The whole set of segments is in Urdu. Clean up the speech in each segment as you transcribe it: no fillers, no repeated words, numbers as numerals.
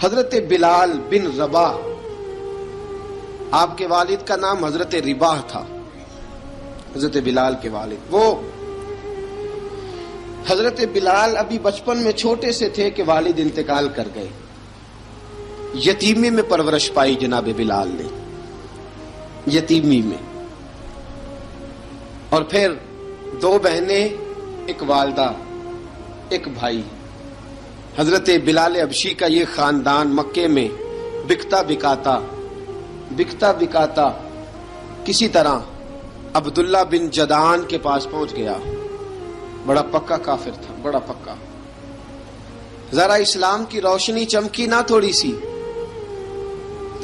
حضرت بلال بن رباح، آپ کے والد کا نام حضرت رباح تھا، حضرت بلال کے والد۔ وہ حضرت بلال ابھی بچپن میں چھوٹے سے تھے کہ والد انتقال کر گئے، یتیمی میں پرورش پائی جناب بلال نے، یتیمی میں، اور پھر 2 بہنیں، ایک والدہ، ایک بھائی۔ حضرت بلال حبشی کا یہ خاندان مکے میں بکتا بکاتا کسی طرح عبداللہ بن جدعان کے پاس پہنچ گیا۔ بڑا پکا کافر تھا، بڑا پکا۔ ذرا اسلام کی روشنی چمکی نہ تھوڑی سی،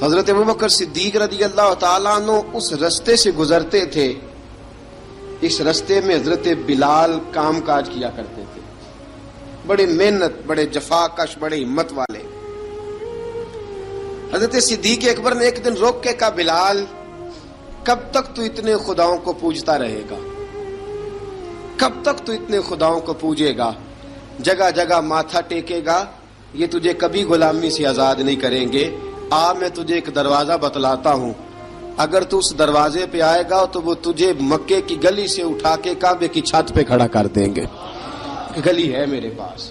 حضرت ابوبکر صدیق رضی اللہ تعالیٰ عنہ اس رستے سے گزرتے تھے، اس رستے میں حضرت بلال کام کاج کیا کرتے تھے، بڑے محنت، بڑے جفاکش، بڑے ہمت والے۔ حضرت صدیق اکبر نے ایک دن روک کے کہا، بلال کب تک تو اتنے خداؤں کو پوجتا رہے گا؟ کب تک تو اتنے خداؤں کو پوجے گا، جگہ جگہ ماتھا ٹیکے گا؟ یہ تجھے کبھی غلامی سے آزاد نہیں کریں گے۔ میں تجھے ایک دروازہ بتلاتا ہوں، اگر تو اس دروازے پہ آئے گا تو وہ تجھے مکے کی گلی سے اٹھا کے کعبے کی چھت پہ کھڑا کر دیں گے۔ گلی ہے میرے پاس،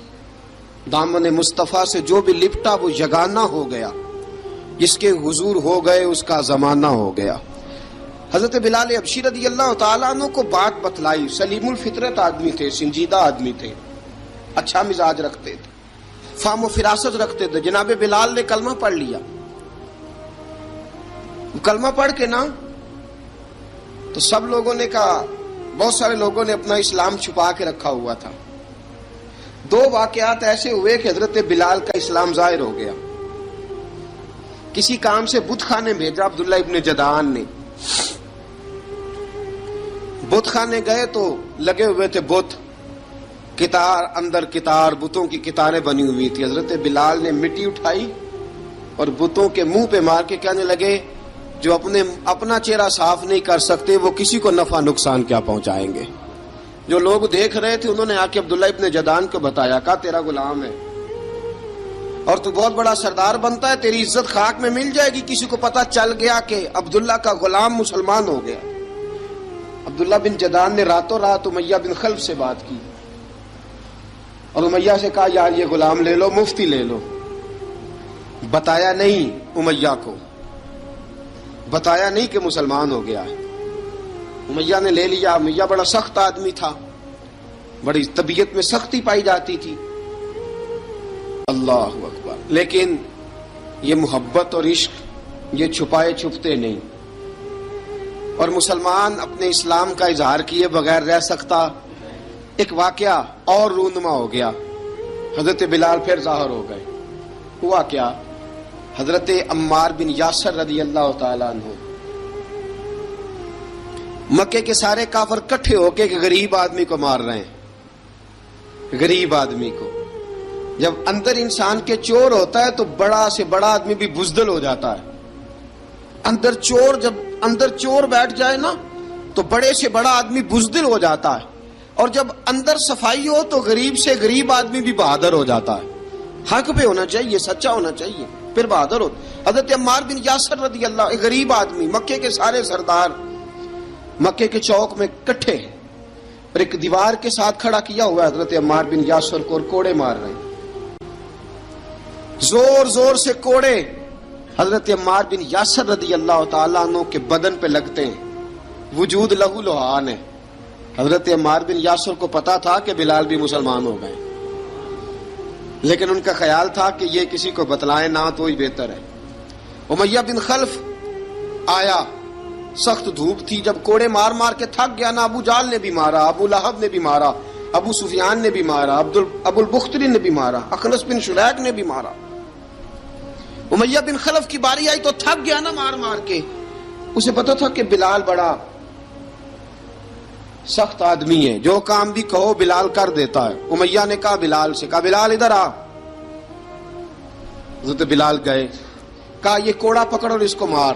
دامن مصطفیٰ سے جو بھی لپٹا وہ یگانہ ہو گیا، جس کے حضور ہو گئے اس کا زمانہ ہو گیا۔ حضرت بلال حبشی رضی اللہ تعالیٰ عنہ کو بات بتلائی، سلیم الفطرت آدمی تھے، سنجیدہ آدمی تھے، اچھا مزاج رکھتے تھے، فہم و فراست رکھتے تھے۔ جناب بلال نے کلمہ پڑھ لیا، کلمہ پڑھ کے نا تو سب لوگوں نے کہا، بہت سارے لوگوں نے اپنا اسلام چھپا کے رکھا ہوا تھا۔ 2 واقعات ایسے ہوئے کہ حضرت بلال کا اسلام ظاہر ہو گیا۔ کسی کام سے بت خانے بھیجا عبداللہ ابن جدعان نے، بت خانے گئے تو لگے ہوئے تھے بت، کتار اندر کتار، بتوں کی کتاریں بنی ہوئی تھی۔ حضرت بلال نے مٹی اٹھائی اور بتوں کے منہ پہ مار کے کہنے لگے، جو اپنا چہرہ صاف نہیں کر سکتے وہ کسی کو نفع نقصان کیا پہنچائیں گے۔ جو لوگ دیکھ رہے تھے انہوں نے آ کے عبداللہ ابن جدعان کو بتایا، کہا تیرا غلام ہے اور تو بہت بڑا سردار بنتا ہے، تیری عزت خاک میں مل جائے گی کسی کو پتہ چل گیا کہ عبداللہ کا غلام مسلمان ہو گیا۔ عبداللہ بن جدعان نے راتوں رات امیہ بن خلف سے بات کی اور امیہ سے کہا، یار یہ غلام لے لو، مفتی لے لو۔ بتایا نہیں امیہ کو، بتایا نہیں کہ مسلمان ہو گیا ہے۔ امیہ نے لے لیا۔ امیہ بڑا سخت آدمی تھا، بڑی طبیعت میں سختی پائی جاتی تھی، اللہ اکبر، لیکن یہ محبت اور عشق یہ چھپائے چھپتے نہیں، اور مسلمان اپنے اسلام کا اظہار کیے بغیر رہ سکتا۔ ایک واقعہ اور رونما ہو گیا، حضرت بلال پھر ظاہر ہو گئے۔ ہوا کیا؟ حضرت عمار بن یاسر رضی اللہ تعالیٰ عنہ، مکے کے سارے کافر کٹھے ہو کے غریب آدمی کو مار رہے ہیں، غریب آدمی کو۔ جب اندر انسان کے چور ہوتا ہے تو بڑا سے بڑا آدمی بھی بزدل ہو جاتا ہے۔ جب اندر چور بیٹھ جائے نا تو بڑے سے بڑا آدمی بزدل ہو جاتا ہے، اور جب اندر صفائی ہو تو غریب سے غریب آدمی بھی بہادر ہو جاتا ہے۔ حق پہ ہونا چاہیے، سچا ہونا چاہیے، پھر بہادر ہو۔ حضرت عمار بن یاسر رضی اللہ، ایک غریب آدمی، مکے کے سارے سردار مکے کے چوک میں کٹھے ہیں اور ایک دیوار کے ساتھ کھڑا کیا ہوا ہے حضرت عمار بن یاسر کو، اور کوڑے مار رہے ہیں، زور زور سے کوڑے حضرت عمار بن یاسر رضی اللہ تعالیٰ عنہ کے بدن پہ لگتے ہیں، وجود لہو لہان ہے۔ حضرت عمار بن یاسر کو پتا تھا کہ بلال بھی مسلمان ہو گئے، لیکن ان کا خیال تھا کہ یہ کسی کو بتلائیں نہ تو ہی بہتر ہے۔ امیہ بن خلف آیا، سخت دھوپ تھی، جب کوڑے مار مار کے تھک گیا نا، ابو جال نے بھی مارا، ابو لہب نے بھی مارا، ابو سفیان نے بھی مارا، ابو البختری نے بھی مارا، اخنس بن شلیک نے بھی مارا۔ امیہ بن خلف کی باری آئی تو تھک گیا نا مار مار کے، اسے پتا تھا کہ بلال بڑا سخت آدمی ہے، جو کام بھی کہو بلال کر دیتا ہے۔ امیہ نے کہا بلال سے، کہا بلال ادھر آ۔ حضرت بلال گئے، کہا یہ کوڑا پکڑ اور اس کو مار۔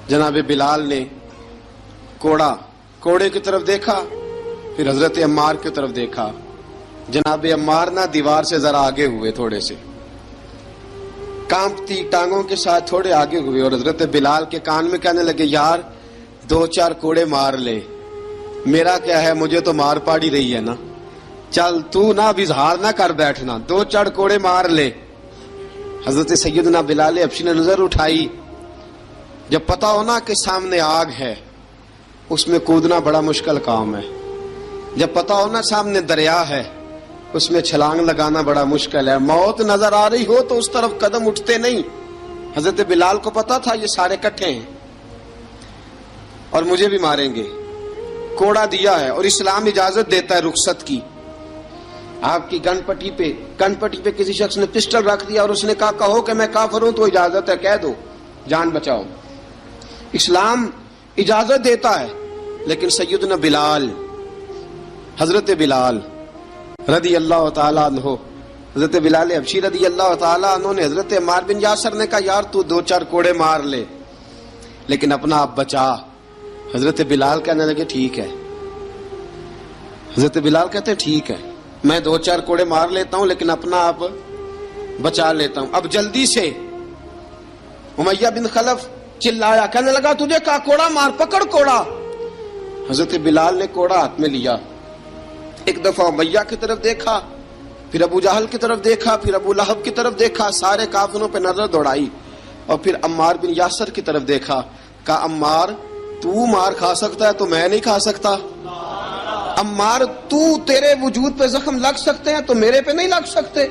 جناب بلال نے کوڑے کی طرف دیکھا، پھر حضرت عمار کی طرف دیکھا۔ جناب عمار نہ دیوار سے ذرا آگے ہوئے تھوڑے سے، کانپتی ٹانگوں کے ساتھ تھوڑے آگے ہوئے اور حضرت بلال کے کان میں کہنے لگے یار 2-4 کوڑے مار لے، میرا کیا ہے، مجھے تو مار پاڑی رہی ہے نا، چل تو نہ اب اظہار نہ کر بیٹھنا، 2-4 کوڑے مار لے۔ حضرت سیدنا بلال حبشی نے نظر اٹھائی، جب پتا ہونا کہ سامنے آگ ہے اس میں کودنا بڑا مشکل کام ہے، جب پتا ہونا سامنے دریا ہے اس میں چھلانگ لگانا بڑا مشکل ہے، موت نظر آ رہی ہو تو اس طرف قدم اٹھتے نہیں۔ حضرت بلال کو پتا تھا یہ سارے کٹھے ہیں اور مجھے بھی ماریں گے، کوڑا دیا ہے اور اسلام اجازت دیتا ہے رخصت کی۔ آپ کی گن پٹی پہ کسی شخص نے پسٹل رکھ دیا اور اس نے کہا کہو کہ میں کافر ہوں تو اجازت ہے، کہہ دو، جان بچاؤ، اسلام اجازت دیتا ہے۔ لیکن سیدنا بلال، حضرت بلال رضی اللہ تعالیٰ عنہ، حضرت بلال حبشی رضی اللہ تعالیٰ عنہ نے حضرت عمار بن یاسر نے کہا یار تو 2-4 کوڑے مار لے لیکن اپنا آپ بچا۔ حضرت بلال کہنے لگے ٹھیک ہے، حضرت بلال کہتے ہیں ٹھیک ہے میں 2-4 کوڑے مار لیتا ہوں لیکن اپنا آپ بچا لیتا ہوں۔ اب جلدی سے امیہ بن خلف چلایا، کہنے لگا تجھے کہا کوڑا مار، پکڑ کوڑا۔ حضرت بلال نے کوڑا ہاتھ میں لیا، ایک دفعہ امیہ کی طرف دیکھا، پھر ابو جہل کی طرف دیکھا، پھر ابو لہب کی طرف دیکھا، سارے کافروں پہ نظر دوڑائی اور پھر عمار بن یاسر کی طرف دیکھا، کہا عمار تو مار کھا سکتا ہے تو میں نہیں کھا سکتا، عمار تو تیرے وجود پہ زخم لگ سکتے ہیں تو میرے پہ نہیں لگ سکتے،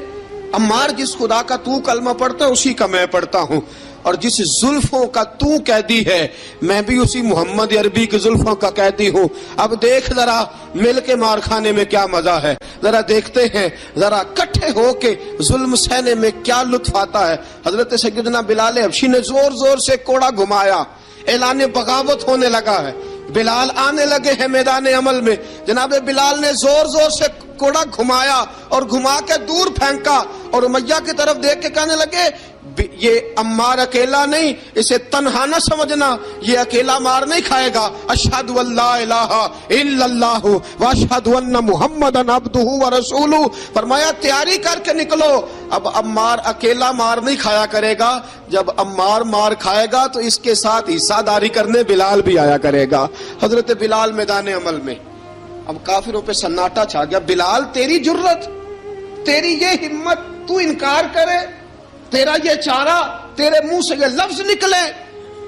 عمار جس خدا کا تو کلمہ پڑھتا ہے اسی کا میں پڑھتا ہوں، اور جس زلفوں کا تو قیدی ہے میں بھی اسی محمد عربی کی زلفوں کا قیدی ہوں۔ اب دیکھ ذرا مل کے مار کھانے میں کیا مزہ ہے، ذرا دیکھتے ہیں ذرا کٹھے ہو کے ظلم سہنے میں کیا لطف آتا ہے۔ حضرت سیدنا بلال حبشی نے زور زور سے کوڑا گھمایا، اعلان بغاوت ہونے لگا ہے، بلال آنے لگے ہیں میدان عمل میں۔ جناب بلال نے زور زور سے کوڑا گھمایا اور گھما کے دور پھینکا اور امیہ کی طرف دیکھ کے کہنے لگے یہ عمار اکیلا نہیں، اسے تنہا نہ سمجھنا، یہ اکیلا مار نہیں کھائے گا۔ اشہد ان لا الہ الا اللہ واشہد ان محمدن عبدہ ورسولہ، فرمایا تیاری کر کے نکلو، اب عمار اکیلا مار نہیں کھایا کرے گا، جب عمار مار کھائے گا تو اس کے ساتھ حصہ داری کرنے بلال بھی آیا کرے گا۔ حضرت بلال میدان عمل میں، اب کافروں پہ سناٹا چھا گیا۔ بلال تیری جرت، تیری یہ ہمت، تو انکار کرے، تیرا یہ چارہ، تیرے منہ سے یہ لفظ نکلے،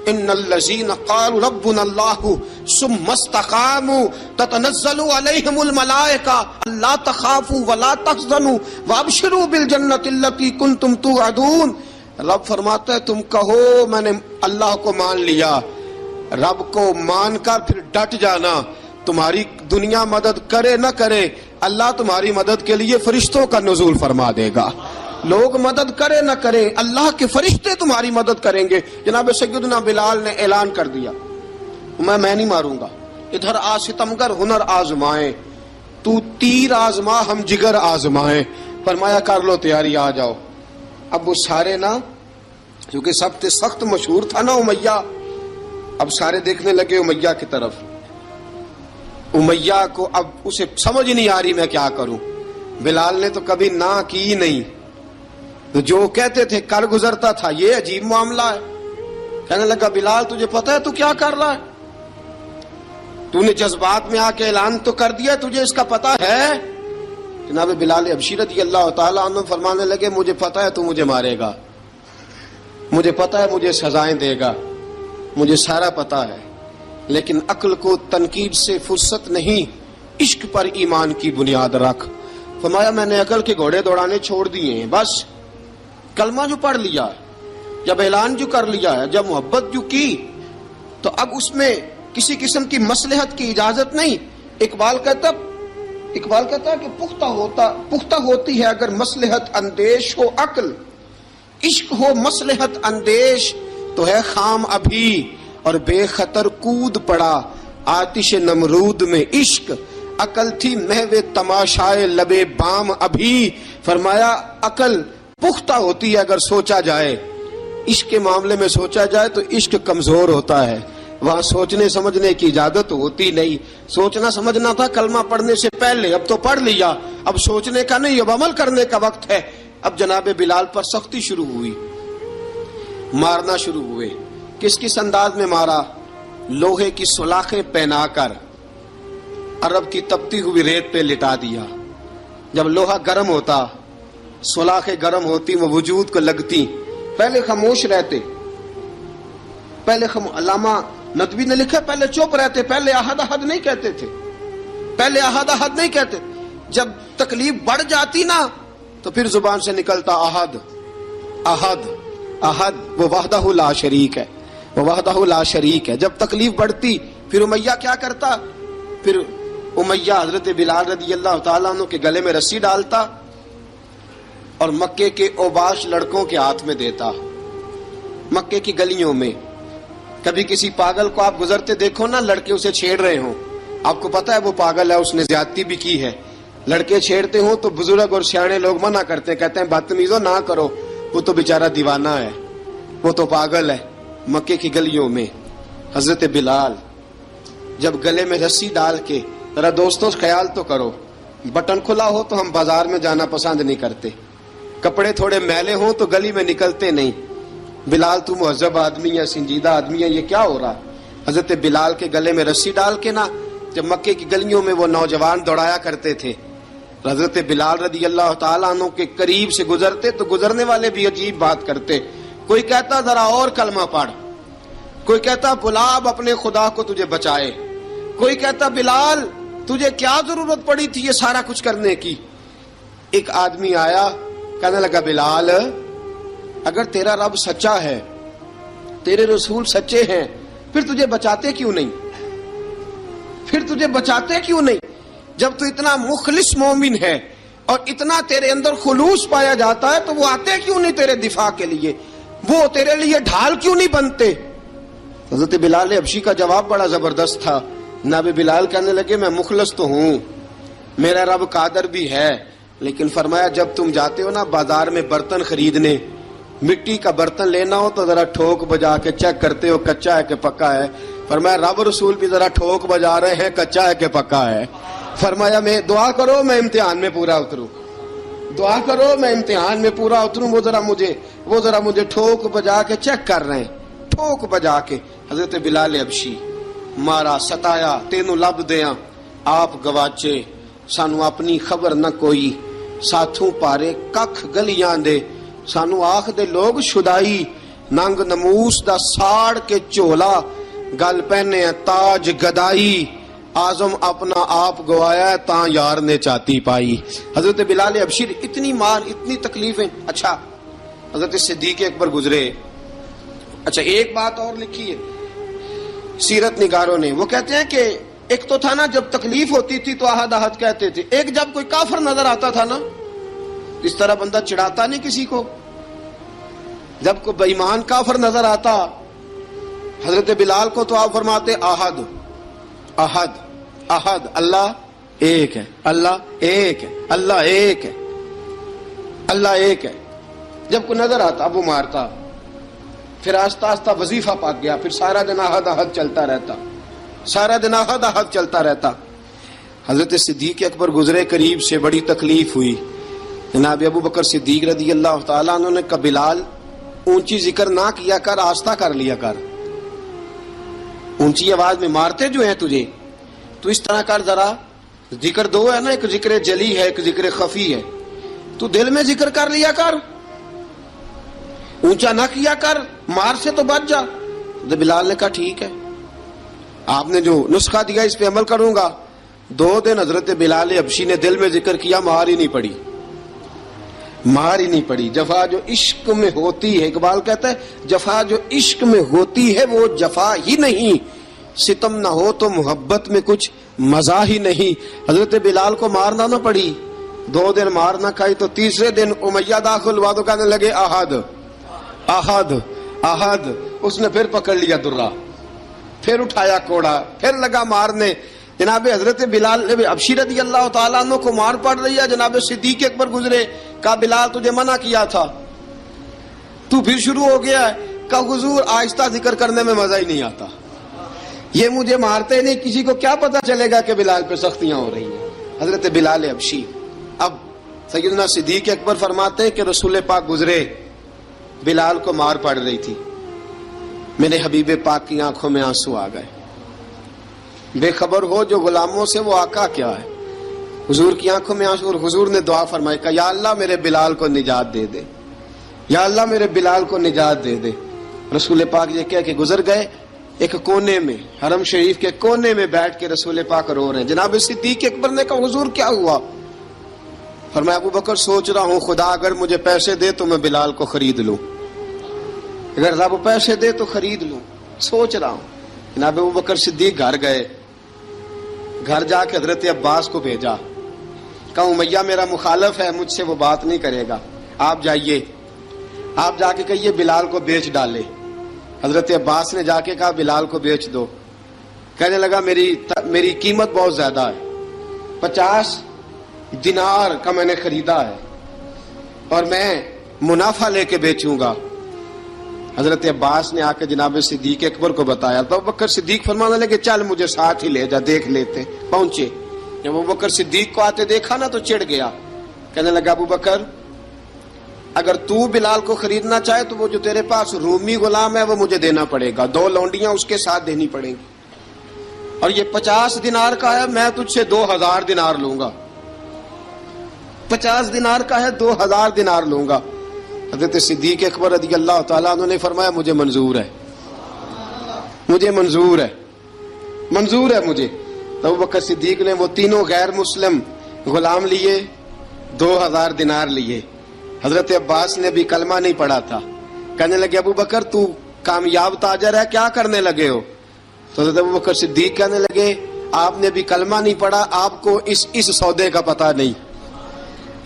ان الذین قالوا ربنا اللہ ثم استقاموا تتنزل علیہم الملائکہ الا تخافوا ولا تحزنوا وابشروا بالجنۃ التی کنتم توعدون۔ رب فرماتا ہے تم کہو میں نے اللہ کو مان لیا، رب کو مان کر پھر ڈٹ جانا، تمہاری دنیا مدد کرے نہ کرے اللہ تمہاری مدد کے لیے فرشتوں کا نزول فرما دے گا، لوگ مدد کرے نہ کرے اللہ کے فرشتے تمہاری مدد کریں گے۔ جناب سیدنا بلال نے اعلان کر دیا میں نہیں ماروں گا، ادھر آ ستمگر ہنر آزمائیں، تو تیر آزما ہم جگر آزمائیں، فرمایا کر لو تیاری آ جاؤ۔ اب وہ سارے نا کیونکہ سب سے سخت مشہور تھا نا امیہ، اب سارے دیکھنے لگے امیہ کی طرف، امیہ کو اب اسے سمجھ نہیں آ رہی میں کیا کروں۔ بلال نے تو کبھی نہ کی نہیں، تو جو کہتے تھے کر گزرتا تھا، یہ عجیب معاملہ ہے۔ کہنے لگا بلال تجھے پتا ہے تو کیا کر رہا ہے، تو نے جذبات میں آ کے اعلان تو کر دیا، تجھے اس کا پتا ہے؟ جناب بلال حبشی رضی اللہ تعالیٰ عنہ فرمانے لگے مجھے پتا ہے تو مجھے مارے گا، مجھے پتا ہے مجھے سزائیں دے گا، مجھے سارا پتا ہے، لیکن عقل کو تنقید سے فرصت نہیں، عشق پر ایمان کی بنیاد رکھ۔ فرمایا میں نے عقل کے گھوڑے دوڑانے چھوڑ دیے ہیں، بس کلمہ جو پڑھ لیا، جب اعلان جو کر لیا ہے، جب محبت جو کی تو اب اس میں کسی قسم کی مصلحت کی اجازت نہیں۔ اقبال کہتا کہ پختہ ہوتی ہے اگر مصلحت اندیش ہو عقل، عشق ہو مصلحت اندیش تو ہے خام ابھی، اور بے خطر کود پڑا آتش نمرود میں عشق، عقل تھی محو تماشائے لبے بام ابھی۔ فرمایا عقل پختہ ہوتی ہے اگر سوچا جائے، عشق کے معاملے میں سوچا جائے تو عشق کمزور ہوتا ہے، وہاں سوچنے سمجھنے کی اجازت ہوتی نہیں۔ سوچنا سمجھنا تھا کلمہ پڑھنے سے پہلے، اب تو پڑھ لیا، اب سوچنے کا نہیں، اب عمل کرنے کا وقت ہے۔ اب جناب بلال پر سختی شروع ہوئی، مارنا شروع ہوئے. کس کس انداز میں مارا؟ لوہے کی سلاخیں پہنا کر عرب کی تپتی ہوئی ریت پہ لٹا دیا. جب لوہا گرم ہوتا، سلاخیں گرم ہوتی، وہ وجود کو لگتی، پہلے خاموش رہتے. پہلے علامہ ندوی نے لکھا پہلے چپ رہتے، پہلے احد احد نہیں کہتے تھے، پہلے احد احد نہیں کہتے. جب تکلیف بڑھ جاتی نا تو پھر زبان سے نکلتا احد احد احد. وہ وحدہ لا شریک ہے، وہ وحدہ لا شریک ہے. جب تکلیف بڑھتی پھر امیہ کیا کرتا؟ پھر امیہ حضرت بلال رضی اللہ تعالیٰ عنہ کے گلے میں رسی ڈالتا اور مکے کے اوباش لڑکوں کے ہاتھ میں دیتا. مکے کی گلیوں میں کبھی کسی پاگل کو آپ گزرتے دیکھو نا، لڑکے اسے چھیڑ رہے ہوں، آپ کو پتا ہے وہ پاگل ہے، اس نے زیادتی بھی کی ہے. لڑکے چھیڑتے ہوں تو بزرگ اور سیانے لوگ منع کرتے ہیں، کہتے ہیں بدتمیزوں نہ کرو، وہ تو بیچارہ دیوانہ ہے، وہ تو پاگل ہے. مکے کی گلیوں میں حضرت بلال جب گلے میں رسی ڈال کے، ذرا دوستوں خیال تو کرو، بٹن کھلا ہو تو ہم بازار میں جانا پسند نہیں کرتے، کپڑے تھوڑے میلے ہوں تو گلی میں نکلتے نہیں. بلال تو مہذب آدمی ہے، سنجیدہ آدمی ہے، یہ کیا ہو رہا؟ حضرت بلال کے گلے میں رسی ڈال کے نا جب مکے کی گلیوں میں وہ نوجوان دوڑایا کرتے تھے، حضرت بلال رضی اللہ تعالیٰ عنہ کے قریب سے گزرتے تو گزرنے والے بھی عجیب بات کرتے. کوئی کہتا ذرا اور کلمہ پڑھ، کوئی کہتا بلا اب اپنے خدا کو تجھے بچائے، کوئی کہتا بلال تجھے کیا ضرورت پڑی تھی یہ سارا کچھ کرنے کی. ایک آدمی آیا کہنے لگا بلال اگر تیرا رب سچا ہے، تیرے رسول سچے ہیں، پھر تجھے بچاتے کیوں نہیں؟ پھر تجھے بچاتے کیوں نہیں؟ جب تو اتنا مخلص مومن ہے اور اتنا تیرے اندر خلوص پایا جاتا ہے تو وہ آتے کیوں نہیں تیرے دفاع کے لیے؟ وہ تیرے لیے ڈھال کیوں نہیں بنتے؟ حضرت بلال حبشی کا جواب بڑا زبردست تھا. جناب بلال کہنے لگے میں مخلص تو ہوں، میرا رب قادر بھی ہے، لیکن فرمایا جب تم جاتے ہو نا بازار میں برتن خریدنے، مٹی کا برتن لینا ہو تو ذرا ٹھوک بجا کے چیک کرتے ہو کچا ہے کہ پکا ہے. فرمایا رب رسول بھی ذرا ٹھوک بجا رہے ہیں کچا ہے کہ پکا ہے. فرمایا میں دعا کرو میں امتحان میں پورا اتروں، دعا کرو میں امتحان میں پورا اتروں. وہ ذرا مجھے ٹھوک بجا کے چیک کر رہے ہیں، ٹھوک بجا کے. حضرت بلال حبشی مارا ستایا تینوں لب دیاں آپ گواچے، سانو اپنی خبر نہ کوئی، ساتھوں پارے ککھ گلیاں دے، سانو آخ دے لوگ شدائی، ننگ نموس دا ساڑ کے چولا، گل پہنے تاج گدائی، آزم اپنا آپ گوایا تاں یار نے چاتی پائی. حضرت بلال حبشی اتنی مار اتنی تکلیفیں. اچھا حضرت صدیق اکبر گزرے. اچھا ایک بات اور لکھی ہے سیرت نگاروں نے، وہ کہتے ہیں کہ ایک تو تھا نا جب تکلیف ہوتی تھی تو احد احد کہتے تھے، ایک جب کوئی کافر نظر آتا تھا نا اس طرح بندہ چڑھاتا نہیں کسی کو، جب کوئی بے ایمان کافر نظر آتا حضرت بلال کو تو آپ فرماتے احد احد احد، اللہ ایک ہے، اللہ ایک ہے، اللہ ایک ہے، اللہ ایک ہے. جب کوئی نظر آتا اب وہ مارتا. پھر آہستہ آہستہ وظیفہ پاک گیا، پھر سارا دن احد احد چلتا رہتا، سارا دن احد احد چلتا رہتا. حضرت صدیق اکبر گزرے قریب سے، بڑی تکلیف ہوئی. جناب ابو بکر صدیق رضی اللہ تعالیٰ عنہ نے کہا بلال اونچی ذکر نہ کیا کر، آہستہ کر لیا کر، اونچی آواز میں مارتے جو ہیں تجھے تو اس طرح کر، ذرا ذکر دو ہے نا، ایک ذکر جلی ہے ایک ذکر خفی ہے، تو دل میں ذکر کر لیا کر، اونچا نہ کیا کر، مار سے تو بچ جا. بلال نے کہا ٹھیک ہے، آپ نے جو نسخہ دیا اس پہ عمل کروں گا. 2 دن حضرت بلال حبشی نے دل میں ذکر کیا، مار ہی نہیں پڑی، مار ہی نہیں پڑی. جفا جو عشق میں ہوتی ہے، اقبال کہتا ہے جفا جو عشق میں ہوتی ہے وہ جفا ہی نہیں، ستم نہ ہو تو محبت میں کچھ مزہ ہی نہیں. حضرت بلال کو مارنا نہ پڑی، 2 دن مار نہ کھائی تو تیسرے دن امیہ داخل ہوا تو کہنے لگے احد احد احد. اس نے پھر پکڑ لیا درہ، پھر اٹھایا کوڑا، پھر لگا مارنے. جناب حضرت بلال حبشی رضی اللہ تعالیٰ عنہ کو مار پڑ رہی ہے. جناب صدیق اکبر گزرے، کہا بلال تجھے منع کیا تھا، تو پھر شروع ہو گیا ہے. کہا حضور آہستہ ذکر کرنے میں مزہ ہی نہیں آتا، یہ مجھے مارتے نہیں، کسی کو کیا پتا چلے گا کہ بلال پہ سختیاں ہو رہی ہیں. حضرت بلال حبشی. اب سیدنا صدیق اکبر فرماتے ہیں کہ رسول پاک گزرے، بلال کو مار پڑ رہی تھی. میرے حبیب پاک کی آنکھوں میں آنسو آ گئے. بے خبر ہو جو غلاموں سے وہ آقا کیا ہے. حضور کی آنکھوں میں آنسو, اور حضور نے دعا فرمائی کہ یا اللہ میرے بلال کو نجات دے دے, یا اللہ میرے بلال کو نجات دے دے. رسول پاک یہ کہہ کے گزر گئے. ایک کونے میں, حرم شریف کے کونے میں بیٹھ کے رسول پاک رو رہے ہیں. جناب صدیق اکبر نے کہا حضور کیا ہوا؟ فرمایا ابو بکر سوچ رہا ہوں خدا اگر مجھے پیسے دے تو میں بلال کو خرید لوں, اگر رب پیسے دے تو خرید لوں, سوچ رہا ہوں. جناب ابو بکر صدیق گھر گئے. گھر جا کے حضرت عباس کو بھیجا, کہا امیہ میرا مخالف ہے, مجھ سے وہ بات نہیں کرے گا, آپ جائیے, آپ جا کے کہیے بلال کو بیچ ڈالے. حضرت عباس نے جا کے کہا بلال کو بیچ دو. کہنے لگا میری قیمت بہت زیادہ ہے, 50 دینار کا میں نے خریدا ہے اور میں منافع لے کے بیچوں گا. حضرت عباس نے آ کے جناب صدیق اکبر کو بتایا تو ابو بکر صدیق فرمانے لگے چل مجھے ساتھ ہی لے جا, دیکھ لیتے. پہنچے, جب ابو بکر صدیق کو آتے دیکھا نا تو چڑ گیا. کہنے لگا ابو بکر اگر تو بلال کو خریدنا چاہے تو وہ جو تیرے پاس رومی غلام ہے وہ مجھے دینا پڑے گا, 2 لونڈیاں اس کے ساتھ دینی پڑیں گی, اور یہ 50 دینار کا ہے, میں تجھ سے 2000 دینار لوں گا. 50 دینار کا ہے, 2000 دینار لوں گا. حضرت صدیق اکبر رضی اللہ تعالیٰ عنہ نے فرمایا مجھے منظور ہے, مجھے منظور ہے, منظور ہے مجھے. تو ابو بکر صدیق نے وہ تینوں غیر مسلم غلام لیے, 2000 دینار لیے. حضرت عباس نے بھی کلمہ نہیں پڑھا تھا. کہنے لگے ابو بکر تو کامیاب تاجر ہے, کیا کرنے لگے ہو؟ تو حضرت ابو بکر صدیق کہنے لگے آپ نے بھی کلمہ نہیں پڑھا, آپ کو اس سودے کا پتہ نہیں,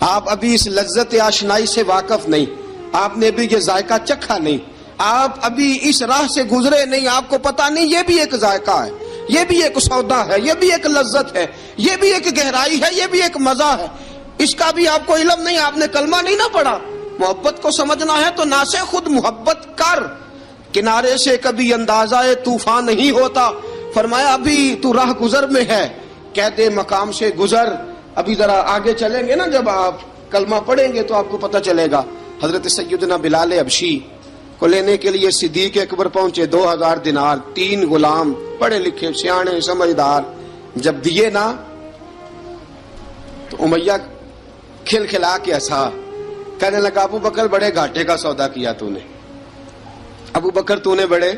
آپ ابھی اس لذت آشنائی سے واقف نہیں, آپ نے بھی یہ ذائقہ چکھا نہیں, آپ ابھی اس راہ سے گزرے نہیں, آپ کو پتہ نہیں یہ بھی ایک ذائقہ ہے, یہ بھی ایک سودا ہے, یہ بھی ایک لذت ہے, یہ بھی ایک گہرائی ہے, یہ بھی ایک مزہ ہے, اس کا بھی آپ کو علم نہیں, آپ نے کلمہ نہیں نہ پڑھا. محبت کو سمجھنا ہے تو نہ سے خود محبت کر, کنارے سے کبھی اندازہ طوفان نہیں ہوتا. فرمایا ابھی تو راہ گزر میں ہے, قید مقام سے گزر, ابھی ذرا آگے چلیں گے نا, جب آپ کلمہ پڑھیں گے تو آپ کو پتہ چلے گا. حضرت سیدنا بلال حبشی کو لینے کے لیے صدیق اکبر پہنچے. 2000 دینار, 3 غلام پڑھے لکھے سیانے سمجھدار. جب دیے نا تو امیہ کھلکھلا کے ہنسا. کہنے لگا ابو بکر بڑے گھاٹے کا سودا کیا تو نے, ابو بکر تو نے بڑے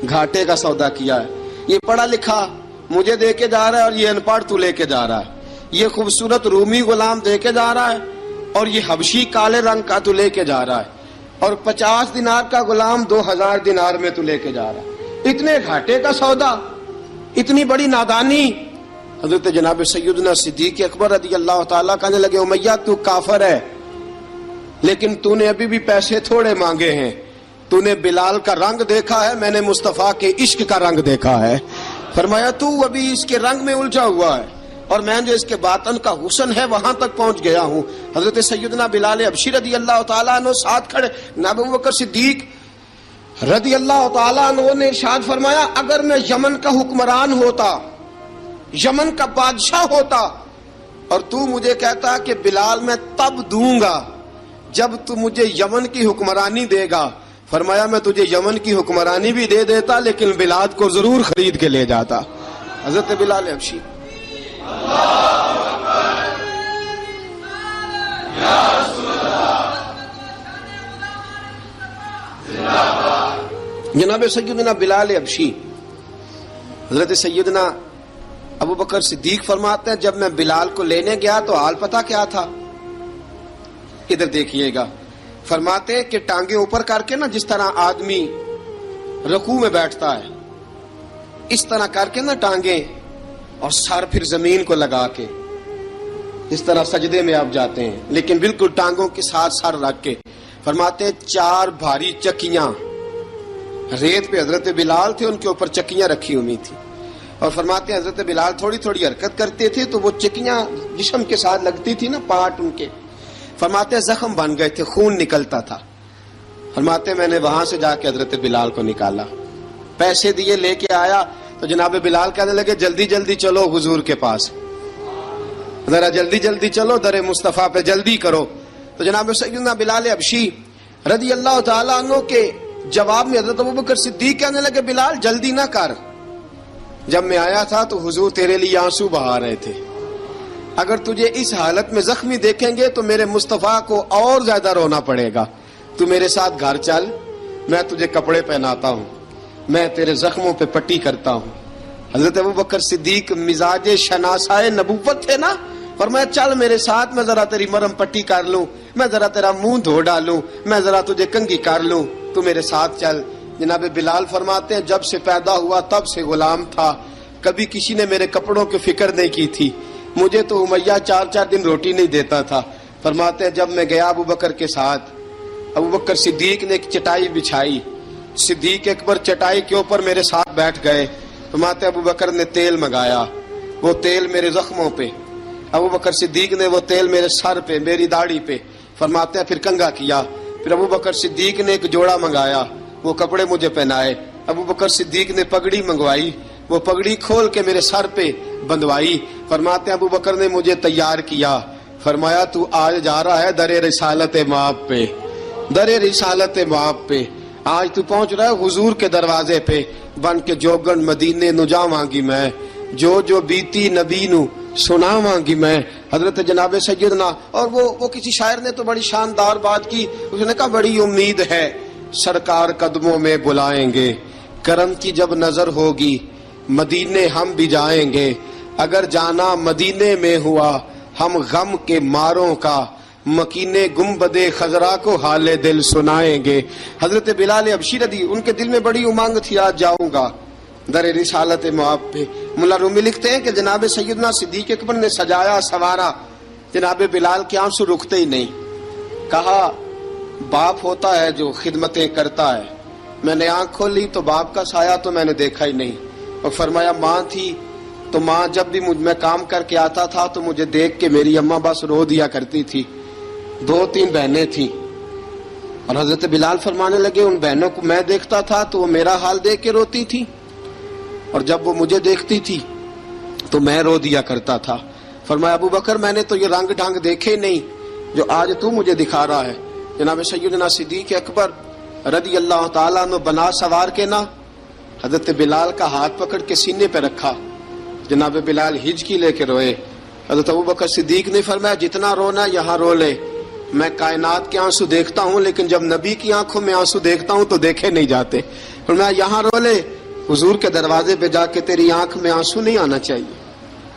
گھاٹے کا سودا کیا ہے. یہ پڑھا لکھا مجھے دے کے جا رہا ہے اور یہ ان پڑھ تو لے کے جا رہا ہے, یہ خوبصورت رومی غلام دے کے جا رہا ہے اور یہ حبشی کالے رنگ کا تو لے کے جا رہا ہے, اور 50 دینار کا غلام 2000 دینار میں تو لے کے جا رہا ہے. اتنے گھاٹے کا سودا, اتنی بڑی نادانی. حضرت جناب سیدنا صدیق اکبر رضی اللہ تعالیٰ کہنے لگے امیہ تو کافر ہے, لیکن تو نے ابھی بھی پیسے تھوڑے مانگے ہیں, تو نے بلال کا رنگ دیکھا ہے, میں نے مصطفیٰ کے عشق کا رنگ دیکھا ہے. فرمایا تو ابھی اس کے رنگ میں الجھا ہوا ہے, اور میں جو اس کے باطن کا حسن ہے وہاں تک پہنچ گیا ہوں. حضرت سیدنا بلال حبشی رضی اللہ تعالیٰ عنہ ساتھ کھڑے. ابو بکر صدیق رضی اللہ تعالیٰ عنہ نے ارشاد فرمایا اگر میں یمن کا حکمران ہوتا, یمن کا بادشاہ ہوتا, اور تو مجھے کہتا کہ بلال میں تب دوں گا جب تو مجھے یمن کی حکمرانی دے گا. فرمایا میں تجھے یمن کی حکمرانی بھی دے دیتا لیکن بلال کو ضرور خرید کے لے جاتا. حضرت بلال حبشی جناب سیدنا بلال حبشی. حضرت سیدنا ابو بکر صدیق فرماتے ہیں جب میں بلال کو لینے گیا تو حال پتہ کیا تھا؟ ادھر دیکھیے گا. فرماتے ہیں کہ ٹانگیں اوپر کر کے نا, جس طرح آدمی رکوع میں بیٹھتا ہے اس طرح کر کے نا ٹانگیں, اور سر پھر زمین کو لگا کے اس طرح سجدے میں آپ جاتے ہیں, لیکن بالکل ٹانگوں کے ساتھ سر رکھ کے. فرماتے ہیں 4 بھاری چکیاں ریت پہ حضرت بلال تھے, ان کے اوپر چکیاں رکھی ہوئی تھی, اور فرماتے ہیں حضرت بلال تھوڑی تھوڑی حرکت کرتے تھے تو وہ چکیاں جسم کے ساتھ لگتی تھی نا, پارٹ ان کے. فرماتے ہیں زخم بن گئے تھے, خون نکلتا تھا. فرماتے ہیں میں نے وہاں سے جا کے حضرت بلال کو نکالا, پیسے دیے, لے کے آیا تو جناب بلال کہنے لگے جلدی جلدی چلو حضور کے پاس, ذرا جلدی جلدی چلو, در مصطفیٰ پہ جلدی کرو. تو جناب سیدنا بلال حبشی رضی اللہ تعالیٰ عنہ کے جواب میں حضرت ابوبکر صدیق کہنے لگے بلال جلدی نہ کر، جب میں آیا تھا تو حضور تیرے لیے آنسو بہا رہے تھے، اگر تجھے اس حالت میں زخمی دیکھیں گے تو میرے مصطفیٰ کو اور زیادہ رونا پڑے گا، تو میرے ساتھ گھر چل، میں تجھے کپڑے پہناتا ہوں، میں تیرے زخموں پہ پٹی کرتا ہوں۔ حضرت ابوبکر صدیق مزاج شناسائے نبوت تھے نا، فرمایا چل میرے ساتھ، میں ذرا تیری مرہم پٹی کر لوں، میں ذرا تیرا منہ دھو ڈالوں، میں ذرا تجھے کنگھی کر لوں، تو میرے ساتھ چل۔ جناب بلال فرماتے ہیں جب سے پیدا ہوا تب سے غلام تھا، کبھی کسی نے میرے کپڑوں کی فکر نہیں کی تھی، مجھے تو امیہ 4 دن روٹی نہیں دیتا تھا۔ فرماتے ہیں جب میں گیا ابوبکر کے ساتھ، ابوبکر صدیق نے ایک چٹائی بچھائی، صدیق اکبر چٹائی کے اوپر میرے ساتھ بیٹھ گئے۔ فرماتے ابوبکر نے تیل منگایا، وہ تیل میرے زخموں پہ، ابوبکر صدیق نے وہ تیل میرے سر پہ، میری داڑھی پہ، فرماتے ہیں پھر کنگھا کیا، پھر ابوبکر صدیق نے ایک جوڑا منگایا، وہ کپڑے مجھے پہنائے، ابوبکر صدیق نے پگڑی منگوائی، وہ پگڑی کھول کے میرے سر پہ بندھوائی۔ فرماتے ہیں ابوبکر نے مجھے تیار کیا، فرمایا تو آج جا رہا ہے در رسالت مآب پہ، در رسالت مآب پہ، آج تو پہنچ رہا ہے حضور کے دروازے پہ، بن کے جوگن مدینے نو جاواں گی میں، جو بیتی نبی نو سناواں گی میں۔ حضرت جناب سیدنا، اور وہ کسی شاعر نے تو بڑی شاندار بات کی، اس نے کہا بڑی امید ہے سرکار قدموں میں بلائیں گے، کرم کی جب نظر ہوگی مدینے ہم بھی جائیں گے، اگر جانا مدینے میں ہوا ہم غم کے ماروں کا، مکینے گنبد خضرا کو حال دل سنائیں گے۔ حضرت بلال حبشی رضی، ان کے دل میں بڑی امنگ تھی آج جاؤں گا در رسالت مآب پہ۔ ملا رومی لکھتے ہیں کہ جناب سیدنا صدیق اکبر نے سجایا سوارا، جناب بلال کے آنسو رکتے ہی نہیں، کہا باپ ہوتا ہے جو خدمتیں کرتا ہے، میں نے آنکھ کھولی تو باپ کا سایہ تو میں نے دیکھا ہی نہیں، اور فرمایا ماں تھی تو ماں جب بھی میں کام کر کے آتا تھا تو مجھے دیکھ کے میری اماں بس رو دیا کرتی تھی، 2-3 بہنیں تھیں، اور حضرت بلال فرمانے لگے ان بہنوں کو میں دیکھتا تھا تو وہ میرا حال دیکھ کے روتی تھی، اور جب وہ مجھے دیکھتی تھی تو میں رو دیا کرتا تھا۔ فرمایا ابوبکر میں نے تو یہ رنگ ڈھنگ دیکھے نہیں جو آج تو مجھے دکھا رہا ہے۔ جناب سیدنا صدیق اکبر رضی اللہ تعالیٰ عنہ بنا سوار کے نا حضرت بلال کا ہاتھ پکڑ کے سینے پہ رکھا، جناب بلال ہجکی لے کے روئے۔ حضرت ابوبکر صدیق نے فرمایا جتنا رونا یہاں رو لے، میں کائنات کے آنسو دیکھتا ہوں لیکن جب نبی کی آنکھوں میں آنسو دیکھتا ہوں تو دیکھے نہیں جاتے، فرمایا یہاں رو لے، حضور کے دروازے پہ جا کے تیری آنکھ میں آنسو نہیں آنا چاہیے،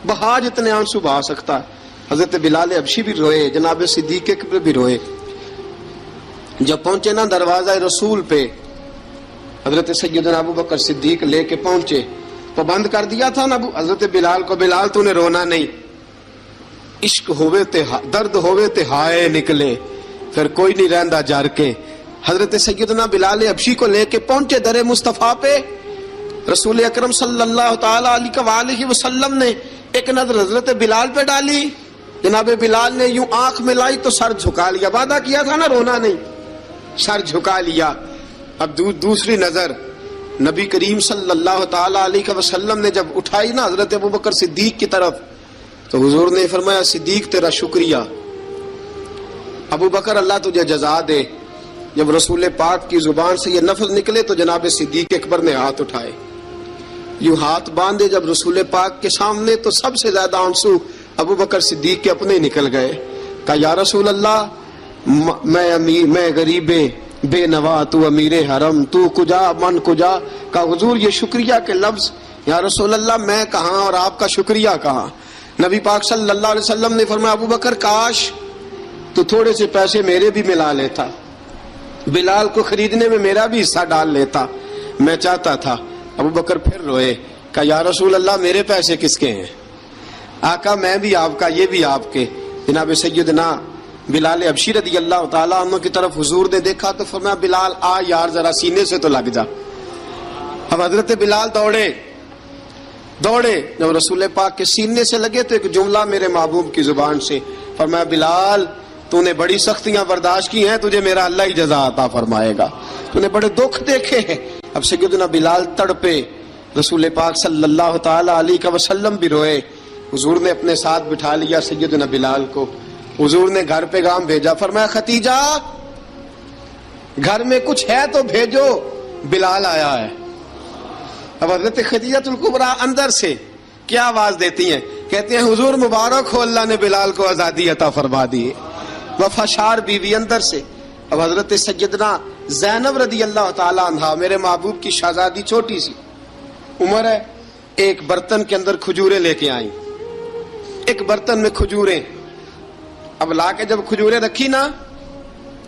بہا جتنے آنسو بہا سکتا ہے۔ حضرت بلال حبشی بھی روئے، جناب صدیق اکبر بھی روئے۔ جب پہنچے نا دروازہ رسول پہ، حضرت سیدنا ابوبکر صدیق لے کے پہنچے، پابند کر دیا تھا نا حضرت بلال کو، بلال تو نے رونا نہیں، عشق ہوئے تے درد ہوئے تے ہائے نکلے، پھر کوئی نہیں رہندا جار کے۔ حضرت سیدنا بلال حبشی کو لے کے پہنچے در مصطفیٰ پہ، رسول اکرم صلی اللہ تعالی علیہ وسلم نے ایک نظر حضرت بلال پہ ڈالی، جناب بلال نے یوں آنکھ ملائی تو سر جھکا لیا، وعدہ کیا تھا نا رونا نہیں، سر جھکا لیا۔ اب دوسری نظر نبی کریم صلی اللہ تعالی علیہ وسلم نے جب اٹھائی نا حضرت ابوبکر صدیق کی طرف، تو حضور نے فرمایا صدیق تیرا شکریہ، ابوبکر اللہ تجھے جزا دے۔ جب رسول پاک کی زبان سے یہ لفظ نکلے تو جناب صدیق اکبر نے ہاتھ اٹھائے، یوں ہاتھ باندھے جب رسول پاک کے سامنے، تو سب سے زیادہ آنسو ابوبکر صدیق کے اپنے نکل گئے۔ کہا یا رسول اللہ میں غریب بے نوا، تو امیر حرم، تو کجا من کجا۔ کہا حضور یہ شکریہ کے لفظ، یا رسول اللہ میں کہاں اور آپ کا شکریہ کہاں۔ نبی پاک صلی اللہ علیہ وسلم نے فرمایا ابوبکر کاش تو تھوڑے سے پیسے میرے بھی ملا لیتا، بلال کو خریدنے میں میرا بھی حصہ ڈال لیتا، میں چاہتا تھا۔ ابوبکر پھر روئے، کہا یا رسول اللہ میرے پیسے کس کے ہیں؟ آقا میں بھی آپ کا، یہ بھی آپ کے۔ جناب سیدنا بلال حبشی رضی اللہ تعالیٰ عنہ کی طرف حضور نے دیکھا تو فرمایا بلال آ یار ذرا سینے سے تو لگ جا۔ اب حضرت بلال دوڑے، جب رسول پاک کے سینے سے لگے تو ایک جملہ میرے محبوب کی زبان سے، فرمایا بلال تو نے بڑی سختیاں برداشت کی ہیں، تجھے میرا اللہ ہی جزا عطا فرمائے گا، تو نے بڑے دکھ دیکھے ہیں۔ اب سیدنا بلال تڑپے، رسول پاک صلی اللہ تعالی علیہ وسلم بھی روئے۔ حضور نے اپنے ساتھ بٹھا لیا سیدنا بلال کو، حضور نے گھر پیغام بھیجا، فرمایا ختیجہ گھر میں کچھ ہے تو بھیجو، بلال آیا ہے۔ اب حضرت خدیجہ الکبریٰ اندر سے کیا آواز دیتی ہیں؟ کہتے ہیں حضور مبارک ہو، اللہ نے بلال کو آزادی عطا فرما دی۔ وفاشار بیوی اندر سے۔ اب حضرت سیدنا زینب رضی اللہ تعالی عنہا، میرے محبوب کی شہزادی، چھوٹی سی عمر ہے، ایک برتن کے اندر کھجوریں لے کے آئیں، ایک برتن میں کھجوریں۔ اب لا کے جب کھجوریں رکھی نا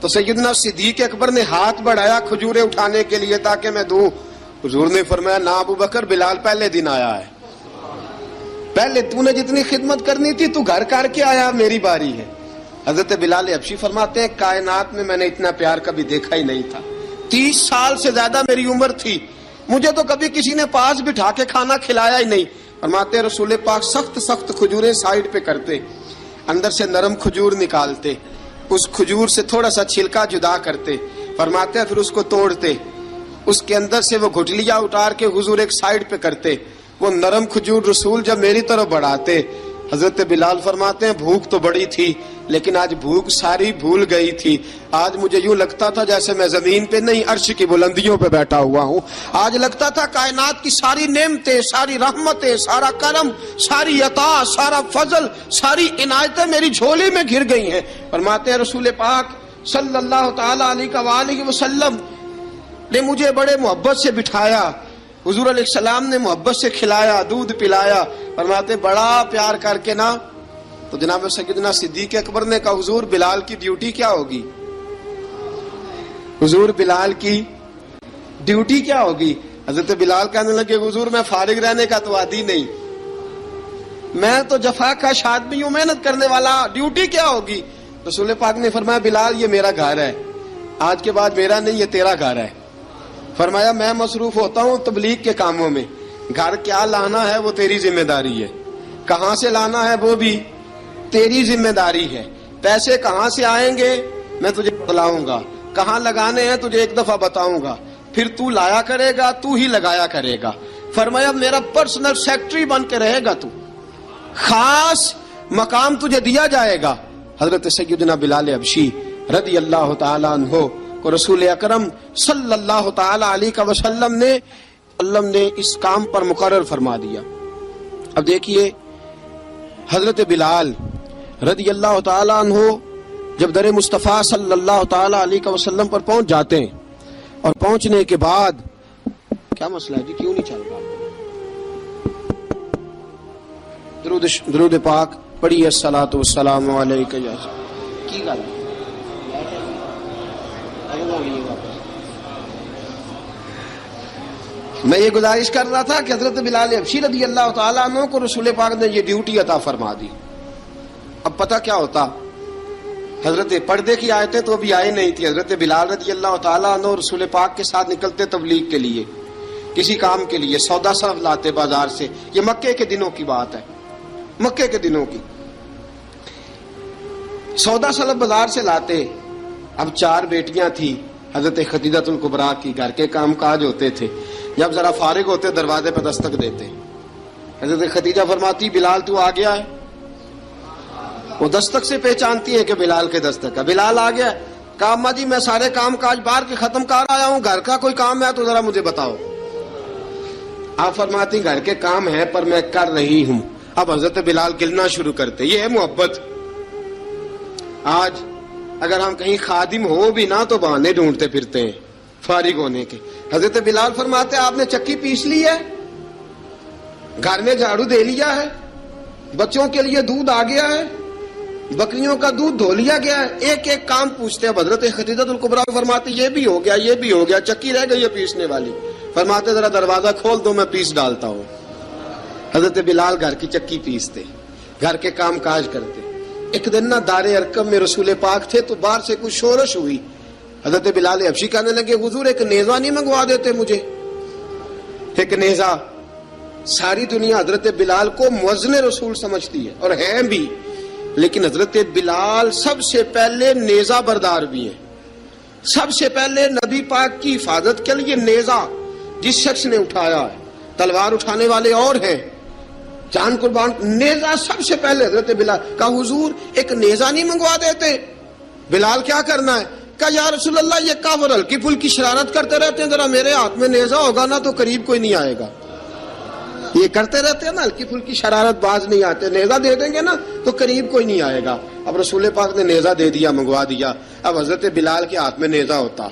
تو سیدنا صدیق اکبر نے ہاتھ بڑھایا کھجوریں اٹھانے کے لیے تاکہ میں دوں۔ حضور نے فرمایا نہ ابو بکر، بلال پہلے دن آیا ہے، پہلے تو نے جتنی خدمت کرنی تھی تو گھر کر کے آیا، میری باری ہے۔ حضرت بلال حبشی فرماتے ہیں کائنات میں میں نے اتنا پیار کبھی دیکھا ہی نہیں تھا۔ 30 سال سے زیادہ میری عمر تھی، مجھے تو کبھی کسی نے پاس بٹھا کے کھانا کھلایا ہی نہیں۔ فرماتے رسول پاک سخت سخت کھجوریں سائڈ پہ کرتے، اندر سے نرم کھجور نکالتے، اس کھجور سے تھوڑا سا چھلکا جدا کرتے، فرماتے پھر اس کو توڑتے، اس کے اندر سے وہ گھٹلیاں اتار کے حضور ایک سائڈ پہ کرتے، وہ نرم کھجور رسول جب میری طرف بڑھاتے، حضرت بلال فرماتے ہیں بھوک تو بڑی تھی لیکن آج بھوک ساری بھول گئی تھی۔ آج مجھے یوں لگتا تھا جیسے میں زمین پہ نہیں عرش کی بلندیوں پہ بیٹھا ہوا ہوں۔ آج لگتا تھا کائنات کی ساری نعمتیں، ساری رحمتیں، سارا کرم، ساری عطا، سارا فضل، ساری عنایتیں میری جھولی میں گر گئی ہیں۔ فرماتے ہیں رسول پاک صلی اللہ تعالی علیہ وآلہ وسلم نے مجھے بڑے محبت سے بٹھایا، حضور علیہ السلام نے محبت سے کھلایا، دودھ پلایا۔ فرماتے بڑا پیار کر کے نا تو جناب سیدنا صدیق اکبر نے کہا حضور بلال کی ڈیوٹی کیا ہوگی؟ حضور بلال کی ڈیوٹی کیا ہوگی؟ حضرت بلال کہنے لگے حضور میں فارغ رہنے کا تو عادی نہیں، میں تو جفا کش آدمی ہوں، محنت کرنے والا، ڈیوٹی کیا ہوگی؟ رسول پاک نے فرمایا بلال یہ میرا گھر ہے، آج کے بعد میرا نہیں یہ تیرا گھر ہے۔ فرمایا میں مصروف ہوتا ہوں تبلیغ کے کاموں میں، گھر کیا لانا ہے وہ تیری ذمہ داری ہے، کہاں سے لانا ہے وہ بھی تیری ذمہ داری ہے، پیسے کہاں سے آئیں گے میں تجھے بتلاؤں گا، کہاں لگانے ہیں تجھے ایک دفعہ بتاؤں گا، پھر تو لایا کرے گا، تو ہی لگایا کرے گا۔ فرمایا میرا پرسنل سیکٹری بن کے رہے گا، تو خاص مقام تجھے دیا جائے گا۔ حضرت سیدنا بلال حبشی رضی اللہ تعالیٰ عنہ کو رسول اکرم صلی اللہ تعالیٰ علیہ وسلم نے اس کام پر مقرر فرما دیا۔ اب دیکھیے حضرت بلال رضی اللہ تعالیٰ عنہ جب در مصطفیٰ صلی اللہ تعالیٰ علیہ وسلم پر پہنچ جاتے ہیں، اور پہنچنے کے بعد کیا مسئلہ ہے جی، کیوں نہیں چل رہا؟ درود پاک پڑھیے الصلاۃ والسلام علیکہ یا کی گل میں یہ گزارش کر رہا تھا کہ حضرت بلال حبشی رضی اللہ تعالیٰ عنہ کو رسول پاک نے یہ ڈیوٹی عطا فرما دی۔ اب پتہ کیا ہوتا، حضرت پردے کی آیتیں تو ابھی آئی نہیں تھی، حضرت بلال رضی اللہ تعالیٰ عنہ رسول پاک کے ساتھ نکلتے تبلیغ کے لیے، کسی کام کے لیے، سودا صرف لاتے بازار سے۔ یہ مکے کے دنوں کی بات ہے، مکے کے دنوں کی، سودا صرف بازار سے لاتے۔ اب 4 بیٹیاں تھیں حضرت خدیجہ الکبریٰ کی، گھر کے کام کاج ہوتے تھے، جب ذرا فارغ ہوتے دروازے پہ دستک دیتے، حضرت خدیجہ فرماتی بلال تو آ گیا ہے، وہ دستک سے پہچانتی ہے کہ بلال کے دستک ہے، بلال آ گیا ہے۔ کہا اماں جی میں سارے کام کاج باہر کے ختم کر آیا ہوں، گھر کا کوئی کام ہے تو ذرا مجھے بتاؤ۔ آپ فرماتی گھر کے کام ہے پر میں کر رہی ہوں۔ اب حضرت بلال گلنا شروع کرتے، یہ ہے محبت۔ آج اگر ہم کہیں خادم ہو بھی نہ تو بہانے ڈھونڈتے پھرتے ہیں فارغ ہونے کے۔ حضرت بلال فرماتے آپ نے چکی پیس لی ہے، گھر میں جھاڑو دے لیا ہے، بچوں کے لیے دودھ آ گیا ہے، بکریوں کا دودھ دھو لیا گیا ہے، ایک ایک کام پوچھتے۔ اب حضرت خدیجہ الکبریٰ فرماتے یہ بھی ہو گیا، یہ بھی ہو گیا، چکی رہ گئی ہے پیسنے والی۔ فرماتے ذرا دروازہ کھول دو میں پیس ڈالتا ہوں۔ حضرت بلال گھر کی چکی پیستے، گھر کے کام کاج کرتے۔ ایک دن نہ دار ارقم میں رسول پاک تھے تو باہر سے کچھ شورش ہوئی، حضرت بلال حبشی کہنے لگے حضور ایک نیزہ نہیں منگوا دیتے مجھے؟ ایک نیزہ۔ ساری دنیا حضرت بلال کو مؤذن رسول سمجھتی ہے اور ہیں بھی، لیکن حضرت بلال سب سے پہلے نیزہ بردار بھی ہیں۔ سب سے پہلے نبی پاک کی حفاظت کے لیے نیزہ جس شخص نے اٹھایا ہے، تلوار اٹھانے والے اور ہیں، جان قربان، نیزہ سب سے پہلے حضرت بلال۔ کہا حضور ایک نیزہ نہیں منگوا دیتے؟ بلال کیا کرنا ہے؟ کہا یا رسول اللہ یہ کافر ہلکی پھلکی شرارت کرتے رہتے ہیں، ذرا میرے ہاتھ میں نیزہ ہوگا نا تو قریب کوئی نہیں آئے گا. یہ کرتے رہتے ہیں نا ہلکی پھلکی شرارت، باز نہیں آتے، نیزہ دے دیں گے نا تو قریب کوئی نہیں آئے گا. اب رسول پاک نے نیزہ دے دیا، منگوا دیا. اب حضرت بلال کے ہاتھ میں نیزہ ہوتا،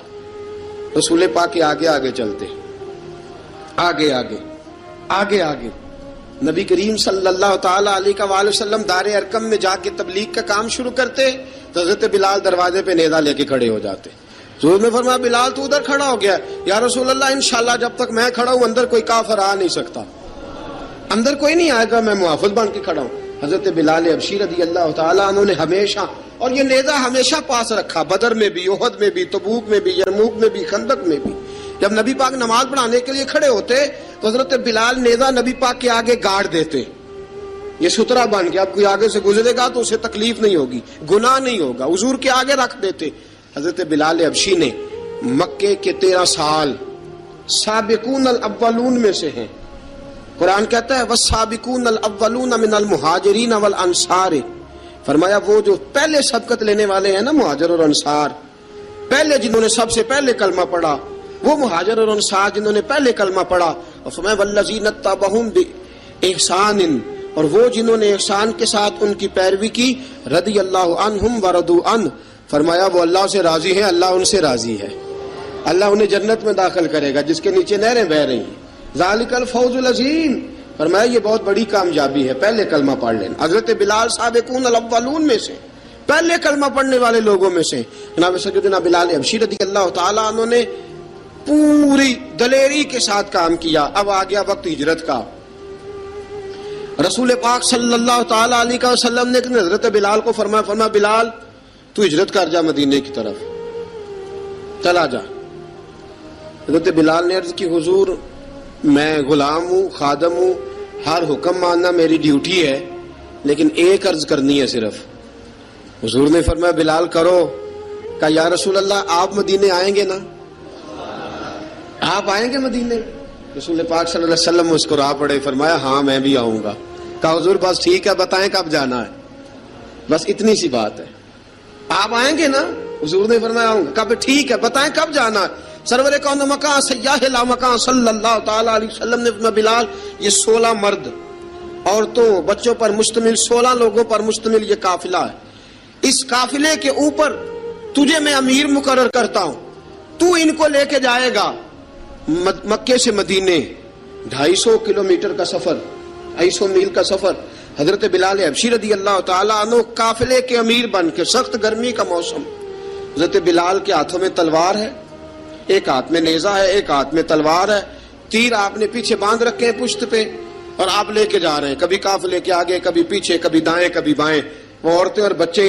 رسول پاک کے آگے آگے چلتے، آگے آگے آگے آگے. نبی کریم صلی اللہ تعالی علیہ وآلہ وسلم دار ارقم میں جا کے تبلیغ کا کام شروع کرتے تو حضرت بلال دروازے پہ نیزہ لے کے کھڑے ہو جاتے. حضور نے فرمایا بلال تو ادھر کھڑا ہو گیا. یا رسول اللہ انشاءاللہ جب تک میں کھڑا ہوں اندر کوئی کافر آ نہیں سکتا، اندر کوئی نہیں آئے گا، میں محافظ بن کے کھڑا ہوں. حضرت بلال حبشی رضی اللہ تعالیٰ عنہ نے ہمیشہ، اور یہ نیزہ ہمیشہ پاس رکھا، بدر میں بھی، احد میں بھی، تبوک میں بھی، یرموک میں بھی، خندق میں بھی. جب نبی پاک نماز پڑھانے کے لیے کھڑے ہوتے تو حضرت بلال نیزہ نبی پاک کے آگے گاڑ دیتے. یہ سترا بن گیا، اب کوئی آگے سے گزرے گا تو اسے تکلیف نہیں ہوگی، گناہ نہیں ہوگا، حضور کے آگے رکھ دیتے. حضرت بلال حبشی نے مکے کے 13 سال سابقون الاولون میں سے ہیں. قرآن کہتا ہے والسابقون الاولون من المہاجرین والانصار، فرمایا وہ جو پہلے سبقت لینے والے ہیں نا مہاجر اور انصار، پہلے جنہوں نے سب سے پہلے کلمہ پڑھا، وہ مہاجر اور انصار جنہوں نے پہلے کلمہ پڑھا. اور فرمایا والذین اتبعوہم باحسان، اور وہ جنہوں نے احسان کے ساتھ ان کی پیروی کی، رضی اللہ عنہم ورضوا عنہ، فرمایا وہ اللہ سے راضی ہیں، اللہ ان سے راضی ہے، اللہ انہیں جنت میں داخل کرے گا جس کے نیچے نہریں بہ رہی ہیں. ذالک الفوز العظیم، فرمایا یہ بہت بڑی کامیابی ہے پہلے کلمہ پڑھ لینا. حضرت بلال سابقون الاولون میں سے، پہلے کلمہ پڑھنے والے لوگوں میں سے. جناب سیدنا بلال حبشی رضی اللہ تعالیٰ عنہ نے پوری دلیری کے ساتھ کام کیا. اب آ گیا وقت ہجرت کا. رسول پاک صلی اللہ تعالی علیہ وسلم نے حضرت بلال کو فرمایا بلال تو ہجرت کر جا مدینے کی طرف، چلا جا. حضرت بلال نے عرض کی حضور میں غلام ہوں، خادم ہوں، ہر حکم ماننا میری ڈیوٹی ہے، لیکن ایک عرض کرنی ہے صرف. حضور نے فرمایا بلال کرو. کہا یا رسول اللہ آپ مدینے آئیں گے نا، آپ آئیں گے مدینے؟ رسول پاک صلی اللہ علیہ وسلم مسکرا پڑے، فرمایا ہاں میں بھی آؤں گا. کہا حضور بس ٹھیک ہے، بتائیں کب جانا ہے، بس اتنی سی بات ہے. آپ آئیں گے نا؟ حضور نے فرمایا آؤں گا. کہا ٹھیک ہے، بتائیں کب جانا ہے. سرور کون مکان سیاح لا مکان صلی اللہ تعالی علیہ وسلم نے فرمایا بلال یہ 16 مرد عورتوں بچوں پر مشتمل 16 لوگوں پر مشتمل یہ قافلہ ہے. اس قافلے کے اوپر تجھے میں امیر مقرر کرتا ہوں، تو ان کو لے کے جائے گا مکے سے مدینے. 250 کلومیٹر کا سفر، 250 میل کا سفر. حضرت بلال حبشی رضی اللہ تعالیٰ عنہ قافلے کے امیر بن کے، سخت گرمی کا موسم، حضرت بلال کے ہاتھوں میں تلوار ہے، ایک ہاتھ میں نیزہ ہے، ایک ہاتھ میں تلوار ہے. تیر آپ نے پیچھے باندھ رکھے ہیں پشت پہ، اور آپ لے کے جا رہے ہیں، کبھی قافلے کے آگے، کبھی پیچھے، کبھی دائیں کبھی بائیں. وہ عورتیں اور بچے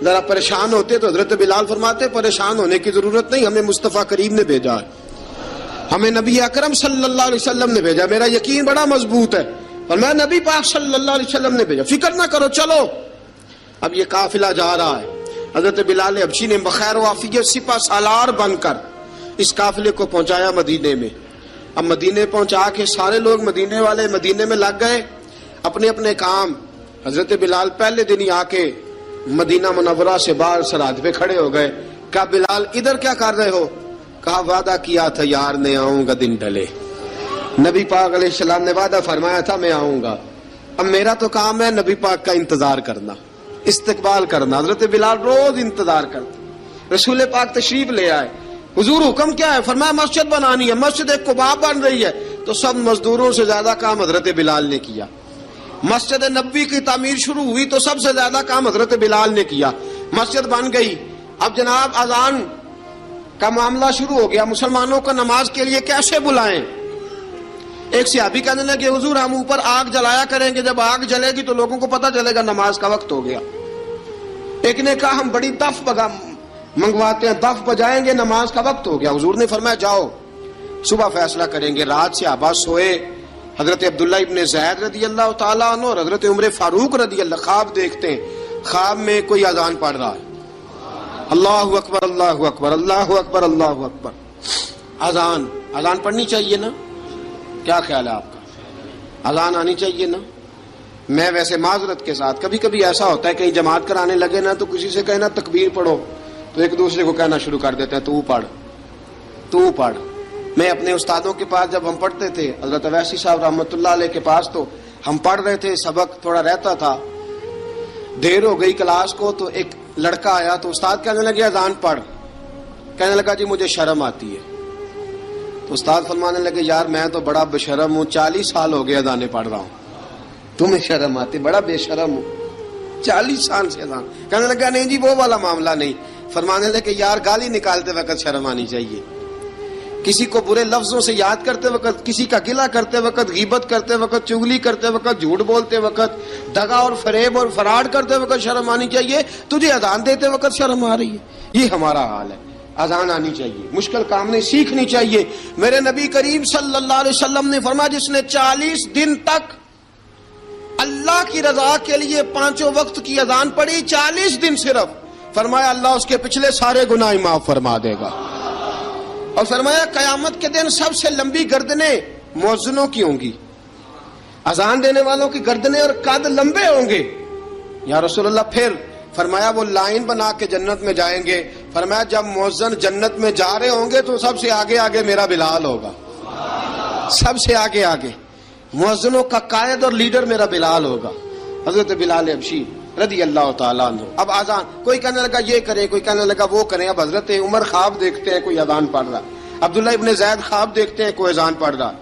ذرا پریشان ہوتے تو حضرت بلال فرماتے پریشان ہونے کی ضرورت نہیں، ہمیں مصطفیٰ کریم نے بھیجا ہے، ہمیں نبی اکرم صلی اللہ علیہ وسلم نے بھیجا، میرا یقین بڑا مضبوط ہے، اور میں نبی پاک صلی اللہ علیہ وسلم نے بھیجا، فکر نہ کرو چلو. اب یہ قافلہ جا رہا ہے. حضرت بلال حبشی نے بخیر و عافیت سپہ سالار بن کر اس قافلے کو پہنچایا مدینے میں. اب مدینے پہنچا کے سارے لوگ مدینے والے مدینے میں لگ گئے اپنے اپنے کام. حضرت بلال پہلے دن ہی آ کے مدینہ منورہ سے باہر سرحد پہ کھڑے ہو گئے. کہا بلال ادھر کیا کر رہے ہو؟ کہا وعدہ کیا تھا یار نے آؤں گا دن ڈھلے، نبی پاک علیہ السلام نے وعدہ فرمایا تھا میں آؤں گا، اب میرا تو کام ہے نبی پاک کا انتظار کرنا، استقبال کرنا. حضرت بلال روز انتظار کرتے. رسول پاک تشریف لے آئے. حضور حکم کیا ہے؟ فرمایا مسجد بنانی ہے، مسجد ایک قباء بن رہی ہے. تو سب مزدوروں سے زیادہ کام حضرت بلال نے کیا. مسجد نبوی کی تعمیر شروع ہوئی تو سب سے زیادہ کام حضرت بلال نے کیا. مسجد بن گئی. اب جناب اذان کا معاملہ شروع ہو گیا، مسلمانوں کو نماز کے لیے کیسے بلائیں؟ ایک صحابی کہنے لگے حضور ہم اوپر آگ جلایا کریں گے، جب آگ جلے گی تو لوگوں کو پتہ چلے گا نماز کا وقت ہو گیا. ایک نے کہا ہم بڑی دف منگواتے ہیں، دف بجائیں گے، نماز کا وقت ہو گیا. حضور نے فرمایا جاؤ صبح فیصلہ کریں گے. رات سے آباد سوئے. حضرت عبداللہ ابن زید رضی اللہ تعالیٰ عنہ اور حضرت عمر فاروق رضی اللہ خواب دیکھتے ہیں، خواب میں کوئی اذان پڑھ رہا ہے، اللہ اکبر اللہ اکبر اللہ اکبر اللہ اکبر. اذان پڑھنی چاہیے نا؟ کیا خیال ہے آپ کا؟ اذان آنی چاہیے نا؟ میں ویسے معذرت کے ساتھ کبھی کبھی ایسا ہوتا ہے کہیں جماعت کرانے لگے نا تو کسی سے کہنا تکبیر پڑھو تو ایک دوسرے کو کہنا شروع کر دیتے ہیں تو پڑھ تو پڑھ. میں اپنے استادوں کے پاس جب ہم پڑھتے تھے حضرت اویسی صاحب رحمۃ اللہ علیہ کے پاس، تو ہم پڑھ رہے تھے، سبق تھوڑا رہتا تھا، دیر ہو گئی کلاس کو، تو ایک لڑکا آیا تو استاد کہنے لگے اذان پڑھ. کہنے لگا جی مجھے شرم آتی ہے. تو استاد فرمانے لگے یار میں تو بڑا بے شرم ہوں، 40 سال ہو گئے اذانیں پڑھ رہا ہوں، تمہیں شرم آتی؟ بڑا بے شرم ہوں، 40 سال سے اذان. کہنے لگا نہیں جی وہ والا معاملہ نہیں. فرمانے لگے یار گالی نکالتے وقت شرم آنی چاہیے، کسی کو برے لفظوں سے یاد کرتے وقت، کسی کا گلہ کرتے وقت، غیبت کرتے وقت، چغلی کرتے وقت، جھوٹ بولتے وقت، دغا اور فریب اور فراڈ کرتے وقت شرم آنی چاہیے. تجھے اذان دیتے وقت شرم آ رہی ہے. یہ ہمارا حال ہے. اذان آنی چاہیے، مشکل کام نہیں، سیکھنی چاہیے. میرے نبی کریم صلی اللہ علیہ وسلم نے فرمایا جس نے 40 دن تک اللہ کی رضا کے لیے 5 وقت کی اذان پڑھی، 40 دن صرف، فرمایا اللہ اس کے پچھلے سارے گناہ معاف فرما دے گا. اور فرمایا قیامت کے دن سب سے لمبی گردنیں مؤذنوں کی ہوں گی، اذان دینے والوں کی گردنیں اور قد لمبے ہوں گے. یا رسول اللہ پھر؟ فرمایا وہ لائن بنا کے جنت میں جائیں گے. فرمایا جب مؤذن جنت میں جا رہے ہوں گے تو سب سے آگے آگے میرا بلال ہوگا، سب سے آگے آگے مؤذنوں کا قائد اور لیڈر میرا بلال ہوگا، حضرت بلال حبشی رضی اللہ تعالیٰ عنہ. اب اذان کوئی کہنے لگا یہ کریں، کوئی کہنے لگا وہ کریں. اب حضرت عمر خواب دیکھتے ہیں کوئی اذان پڑھ رہا، عبداللہ ابن زید خواب دیکھتے ہیں کوئی اذان پڑھ رہا.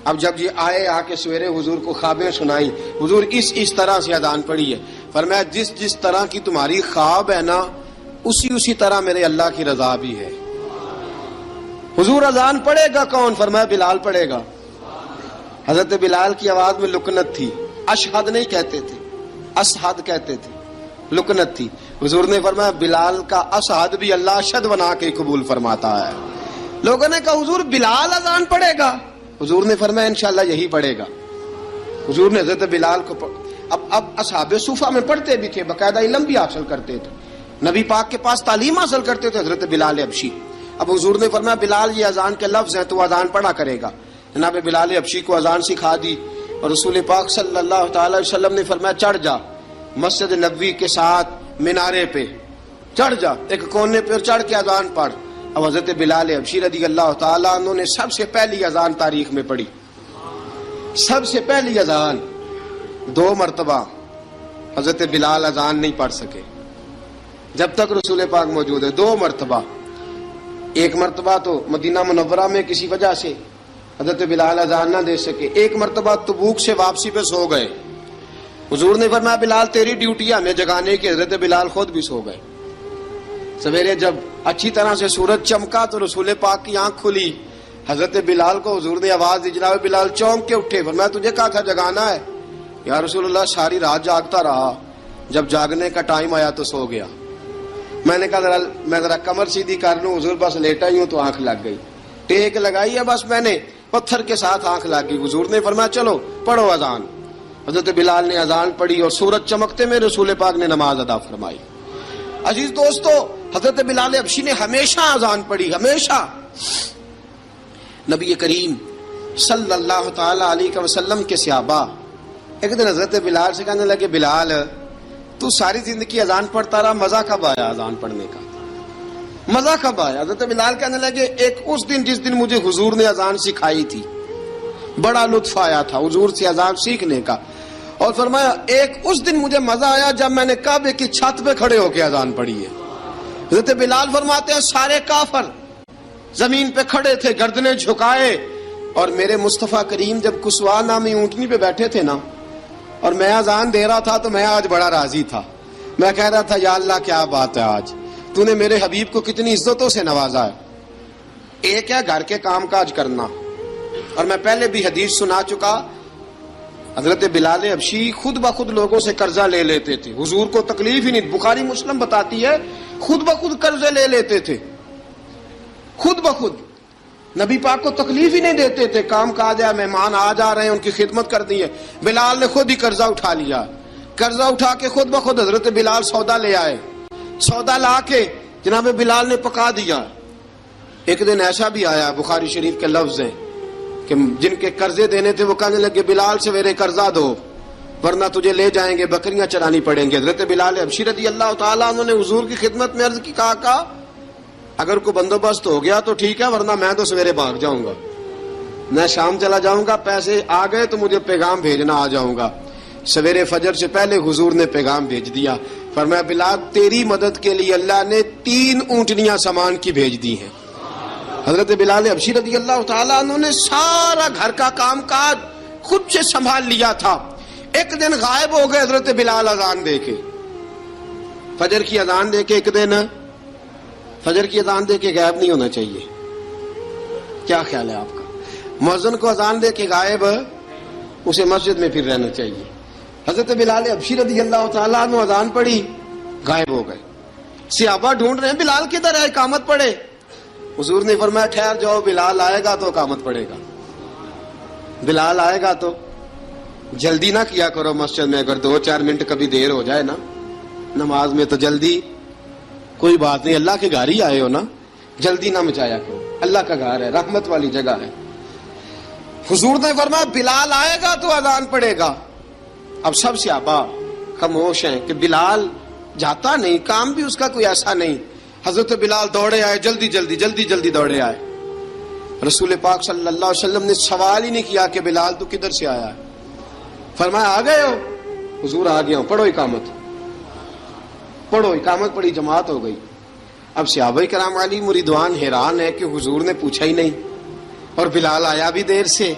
اب جب یہ آئے آ کے سویرے حضور کو خوابیں سنائی، حضور اس طرح سے اذان پڑھی ہے. فرمایا جس طرح کی تمہاری خواب ہے نا اسی طرح میرے اللہ کی رضا بھی ہے. حضور اذان پڑھے گا کون؟ فرمایا بلال پڑھے گا. حضرت بلال کی آواز میں لکنت تھی، اشہد نہیں کہتے تھے، اسحد کہتے تھے، لکنت تھی. حضور نے فرمایا بلال کا اسحد بھی اللہ اشہد بنا کے قبول فرماتا ہے. لوگوں نے کہا حضور بلال اذان پڑھے گا؟ حضور نے فرمایا انشاءاللہ یہی پڑھے گا. حضور نے حضرت بلال کو اب اصحاب صوفہ میں پڑھتے بھی تھے، باقاعدہ علم بھی حاصل کرتے تھے، نبی پاک کے پاس تعلیم حاصل کرتے تھے، حضرت بلال حبشی. اب حضور نے فرمایا بلال یہ اذان کے لفظ ہیں تو اذان پڑھا کرے گا. جناب بلال حبشی کو اذان سکھا دی اور رسول پاک صلی اللہ تعالی وسلم نے فرمایا چڑھ جا مسجد نبوی کے ساتھ مینارے پہ، چڑھ جا ایک کونے پہ اور چڑھ کے اذان پڑھ. اب حضرت بلال حبشی رضی اللہ تعالیٰ عنہ نے سب سے پہلی اذان تاریخ میں پڑھی، سب سے پہلی اذان. 2 مرتبہ حضرت بلال اذان نہیں پڑھ سکے جب تک رسول پاک موجود ہے. 2 مرتبہ، ایک مرتبہ تو مدینہ منورہ میں کسی وجہ سے حضرت بلال اذان نہ دے سکے، ایک مرتبہ تبوک سے واپسی پہ سو گئے. حضور نے فرمایا بلال تیری ڈیوٹی ہمیں جگانے کی. حضرت بلال خود بھی سو گئے. سویرے جب اچھی طرح سے سورج چمکا تو رسول پاک کی آنکھ کھلی. حضرت بلال کو حضور نے آواز دی، جناب بلال چونک کے اٹھے. فرمایا تجھے کہا تھا جگانا ہے. یا رسول اللہ ساری رات جاگتا رہا، جب جاگنے کا ٹائم آیا تو سو گیا. میں نے کہا میں ذرا کمر سیدھی کر لوں. حضور بس لیٹا ہی ہوں تو آنکھ لگ گئی، ٹیک لگائی ہے بس میں نے، پتھر کے ساتھ آنکھ لگ گئی. حضور نے فرمایا چلو پڑھو اذان. حضرت بلال نے اذان پڑھی اور سورج چمکتے میں رسول پاک نے نماز ادا فرمائی. عزیز دوستو حضرت بلال حبشی نے ہمیشہ اذان پڑھی، ہمیشہ. نبی کریم صلی اللہ تعالی علیہ وسلم کے صحابہ ایک دن حضرت بلال سے کہنے لگے بلال تو ساری زندگی اذان پڑھتا رہا، مزہ کب آیا اذان پڑھنے کا؟ مزہ کب آیا؟ حضرت بلال کہنے لگے ایک اس دن جس دن مجھے حضور نے اذان سکھائی تھی، بڑا لطف آیا تھا حضور سے اذان سیکھنے کا. اور فرمایا ایک اس دن مجھے مزہ آیا جب میں نے کعبے کی چھت پہ کھڑے ہو کے اذان پڑھی ہے. حضرت بلال فرماتے ہیں سارے کافر زمین پہ کھڑے تھے گردنیں جھکائے، اور میرے مصطفیٰ کریم جب کسوا نامی اونٹنی پہ بیٹھے تھے نا اور میں اذان دے رہا تھا تو میں آج بڑا راضی تھا. میں کہہ رہا تھا یا اللہ کیا بات ہے، آج تو نے میرے حبیب کو کتنی عزتوں سے نوازا ہے. ایک ہے گھر کے کام کاج کرنا، اور میں پہلے بھی حدیث سنا چکا، حضرت بلال حبشی خود بخود لوگوں سے قرضہ لے لیتے تھے، حضور کو تکلیف ہی نہیں. بخاری مسلم بتاتی ہے خود بخود قرضے لے لیتے تھے، خود بخود. نبی پاک کو تکلیف ہی نہیں دیتے تھے. کام کاج ہے، مہمان آ جا رہے ہیں، ان کی خدمت کرنی ہے. بلال نے خود ہی قرضہ اٹھا لیا، قرضہ اٹھا کے خود بخود حضرت بلال سودا لے آئے، سودا لا کے جناب بلال نے پکا دیا. ایک دن ایسا بھی آیا، بخاری شریف کے لفظ ہیں کہ جن کے قرضے دینے تھے وہ کہنے لگے بلال سویرے قرضہ دو. ورنہ تجھے لے جائیں گے، بکریاں چرانی پڑیں گے۔ حضرت بلال حبشی رضی اللہ تعالیٰ عنہ نے حضور کی خدمت میں عرض کی، کہا اگر کوئی بندوبست ہو گیا تو ٹھیک ہے، ورنہ میں تو سویرے بھاگ جاؤں گا، میں شام چلا جاؤں گا، پیسے آ گئے تو مجھے پیغام بھیجنا، آ جاؤں گا۔ سویرے فجر سے پہلے حضور نے پیغام بھیج دیا، فرمایا بلال تیری مدد کے لیے اللہ نے 3 اونٹنیاں سامان کی بھیج دی ہیں۔ حضرت بلال حبشی رضی اللہ تعالیٰ عنہ نے سارا گھر کا کام کاج خود سے سنبھال لیا تھا۔ ایک دن غائب ہو گئے حضرت بلال اذان دے کے، فجر کی اذان دے کے، ایک دن فجر کی اذان دے کے غائب نہیں ہونا چاہیے، کیا خیال ہے آپ کا؟ مؤذن کو اذان دے کے غائب، اسے مسجد میں پھر رہنا چاہیے۔ حضرت بلال حبشی رضی اللہ تعالیٰ عنہ اذان پڑھی، غائب ہو گئے۔ صحابہ ڈھونڈ رہے ہیں بلال کدھر ہے، اقامت پڑھے۔ حضور نے فرمایا ٹھہر جاؤ، بلال آئے گا تو اقامت پڑھے گا، بلال آئے گا تو جلدی نہ کیا کرو مسجد میں، اگر 2-4 منٹ کبھی دیر ہو جائے نا نماز میں تو جلدی کوئی بات نہیں، اللہ کے گھر ہی آئے ہو نا، جلدی نہ مچایا کرو، اللہ کا گھر ہے، رحمت والی جگہ ہے۔ حضور نے فرمایا بلال آئے گا تو اذان پڑے گا۔ اب سب صحابہ خاموش ہیں کہ بلال جاتا نہیں، کام بھی اس کا کوئی ایسا نہیں۔ حضرت بلال دوڑے آئے، جلدی دوڑے آئے۔ رسول پاک صلی اللہ علیہ وسلم نے سوال ہی نہیں کیا کہ بلال تو کدھر سے آیا ہے، فرمایا آ گئے ہو؟ حضور آ گیا ہوں، پڑھو اقامت پڑھی، جماعت ہو گئی۔ اب صحابہ کرام علی مریدوان حیران ہے کہ حضور نے پوچھا ہی نہیں اور بلال آیا بھی دیر سے۔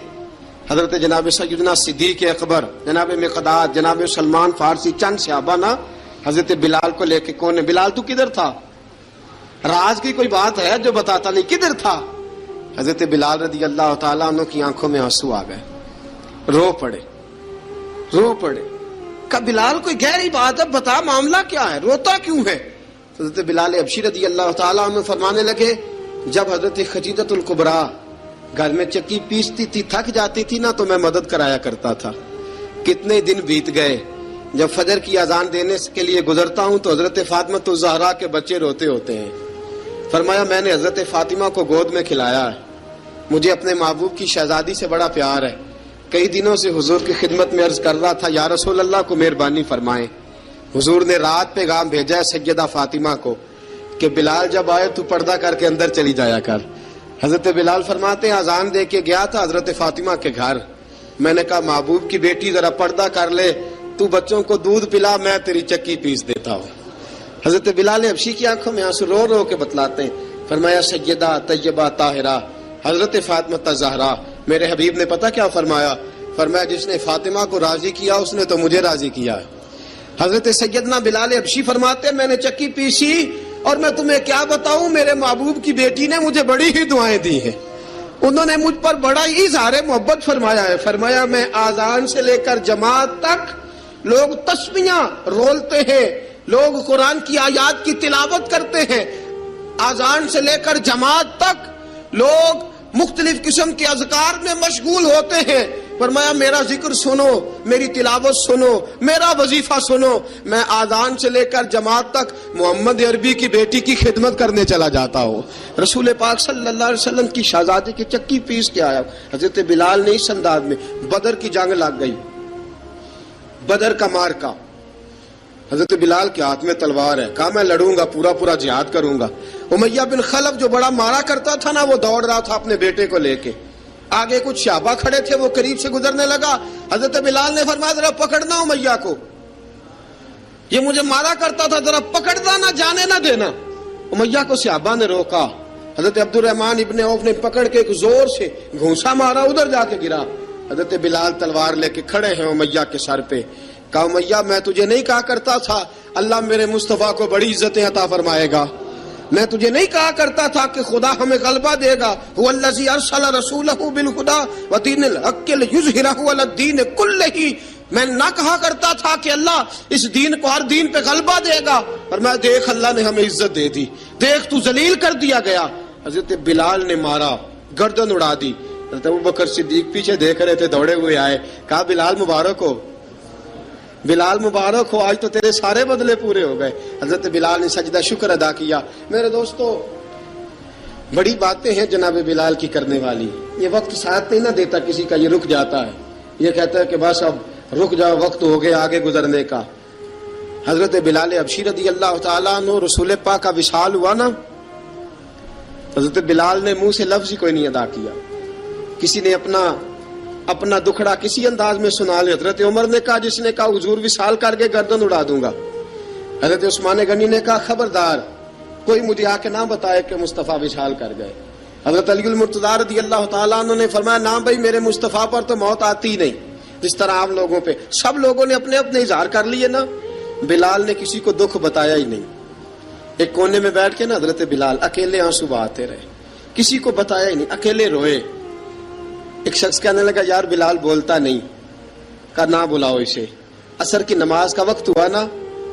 حضرت جناب سیدنا صدیق اکبر، جناب مقداد، جناب سلمان فارسی، چند صحابہ نا حضرت بلال کو لے کے، کون ہے بلال تو کدھر تھا؟ راز کی کوئی بات ہے جو بتاتا نہیں، کدھر تھا؟ حضرت بلال رضی اللہ تعالیٰ عنہ کی آنکھوں میں آنسو آ گئے، رو پڑے۔ کہ بلال کوئی گہری بات ہے، بتا معاملہ کیا ہے، روتا کیوں ہے؟ حضرت بلال حبشی رضی اللہ تعالیٰ عنہ فرمانے لگے، جب حضرت خدیجہ الکبریٰ گھر میں چکی پیستی تھی، تھک جاتی تھی نا تو میں مدد کرایا کرتا تھا۔ کتنے دن بیت گئے، جب فجر کی اذان دینے کے لیے گزرتا ہوں تو حضرت فاطمہ الزہرا کے بچے روتے ہوتے ہیں۔ فرمایا میں نے حضرت فاطمہ کو گود میں کھلایا ہے، مجھے اپنے محبوب کی شہزادی سے بڑا پیار ہے۔ کئی دنوں سے حضور کی خدمت میں عرض کر رہا تھا یا رسول اللہ کو مہربانی فرمائیں۔ حضور نے رات پیغام بھیجا ہے سیدہ فاطمہ کو کہ بلال جب آئے تو پردہ کر کے اندر چلی جایا کر۔ حضرت بلال فرماتے ہیں اذان دے کے گیا تھا حضرت فاطمہ کے گھر، میں نے کہا محبوب کی بیٹی ذرا پردہ کر لے، تو بچوں کو دودھ پلا، میں تیری چکی پیس دیتا ہوں۔ حضرت بلال حبشی کی آنکھوں میں آنسو رو رو کے بتلاتے ہیں، فرمایا سیدہ طیبہ طاہرہ حضرت فاطمہ الزہرا، میرے حبیب نے پتہ کیا فرمایا؟ فرمایا جس نے فاطمہ کو راضی کیا اس نے تو مجھے راضی کیا ہے۔ حضرت سیدنا بلال حبشی فرماتے ہیں میں نے چکی پیسی اور میں تمہیں کیا بتاؤں، میرے محبوب کی بیٹی نے مجھے بڑی ہی دعائیں دی ہیں، انہوں نے مجھ پر بڑا ہی اظہار محبت فرمایا ہے۔ فرمایا میں آذان سے لے کر جماعت تک لوگ تسبیحاں رولتے ہیں، لوگ قرآن کی آیات کی تلاوت کرتے ہیں، آذان سے لے کر جماعت تک لوگ مختلف قسم کے اذکار میں مشغول ہوتے ہیں۔ فرمایا میرا ذکر سنو، میری تلاوت سنو، میرا وظیفہ سنو، میں آذان سے لے کر جماعت تک محمد عربی کی بیٹی کی خدمت کرنے چلا جاتا ہوں۔ رسول پاک صلی اللہ علیہ وسلم کی شہزادی کی چکی پیس کے آیا۔ حضرت بلال نے اس انداز میں، بدر کی جنگ لگ گئی، بدر کا مارکا، حضرت بلال کے ہاتھ میں تلوار ہے، کہا میں لڑوں گا، پورا جہاد کروں گا۔ امیہ بن خلف جو بڑا مارا کرتا تھا نا، وہ دوڑ رہا تھا اپنے بیٹے کو لے کے، آگے کچھ صحابہ کھڑے تھے، وہ قریب سے گزرنے لگا، حضرت بلال نے فرمایا ذرا پکڑنا امیہ کو، یہ مجھے مارا کرتا تھا، ذرا پکڑنا، نہ جانے نہ دینا۔ امیہ کو صحابہ نے روکا، حضرت عبد الرحمن ابن عوف نے پکڑ کے ایک زور سے گھونسا مارا، ادھر جا کے گرا۔ حضرت بلال تلوار لے کے کھڑے ہیں امیہ کے سر پہ، کہا امیہ میں تجھے نہیں کہا کرتا تھا اللہ میرے مصطفیٰ کو بڑی عزتیں عطا فرمائے گا، میں تجھے نہیں کہا کرتا تھا کہ خدا ہمیں غلبہ دے گا، هو الذی ارسل رسولہ بالہدی ودین الحق لیظہرہ علی الدین کلہ، میں نہ کہا کرتا تھا کہ اللہ اس دین کو ہر دین پہ غلبہ دے گا، اور میں دیکھ اللہ نے ہمیں عزت دے دی، دیکھ تو ذلیل کر دیا گیا۔ حضرت بلال نے مارا، گردن اڑا دی۔ حضرت ابوبکر صدیق پیچھے دیکھ رہے تھے، دوڑے ہوئے آئے، کہا بلال مبارک ہو، بلال مبارک ہو، آج تو تیرے سارے بدلے پورے ہو گئے۔ حضرت بلال نے سجدہ شکر ادا کیا۔ میرے دوستو بڑی باتیں ہیں جناب بلال کی کرنے والی، یہ وقت ساتھ نہیں نہ دیتا کسی کا، یہ رک جاتا ہے، یہ کہتا ہے کہ بس اب رک جاؤ وقت ہو گیا آگے گزرنے کا. حضرت بلال حبشی رضی اللہ تعالیٰ عنہ رسول پاک کا وصال ہوا نا، حضرت بلال نے منہ سے لفظ ہی کوئی نہیں ادا کیا. کسی نے اپنا دکھڑا کسی انداز میں سنا لیا. حضرت عمر نے کہا، جس نے کہا حضور وصال کر کے گردن اڑا دوں گا. حضرت عثمان غنی نے کہا خبردار کوئی مجھے آ کے نہ بتائے کہ مصطفیٰ وصال کر گئے. حضرت علی المرتضیٰ رضی اللہ تعالیٰ عنہ نے فرمایا نہ بھائی میرے مصطفیٰ پر تو موت آتی ہی نہیں. جس طرح عام لوگوں پہ سب لوگوں نے اپنے اپنے اظہار کر لیے نا، بلال نے کسی کو دکھ بتایا ہی نہیں. ایک کونے میں بیٹھ کے نا حضرت بلال اکیلے آنسو بہاتے رہے، کسی کو بتایا ہی نہیں، اکیلے روئے. ایک شخص کہنے لگا یار بلال بولتا نہیں. کہا نہ بلاؤ اسے. عصر کی نماز کا وقت ہوا نا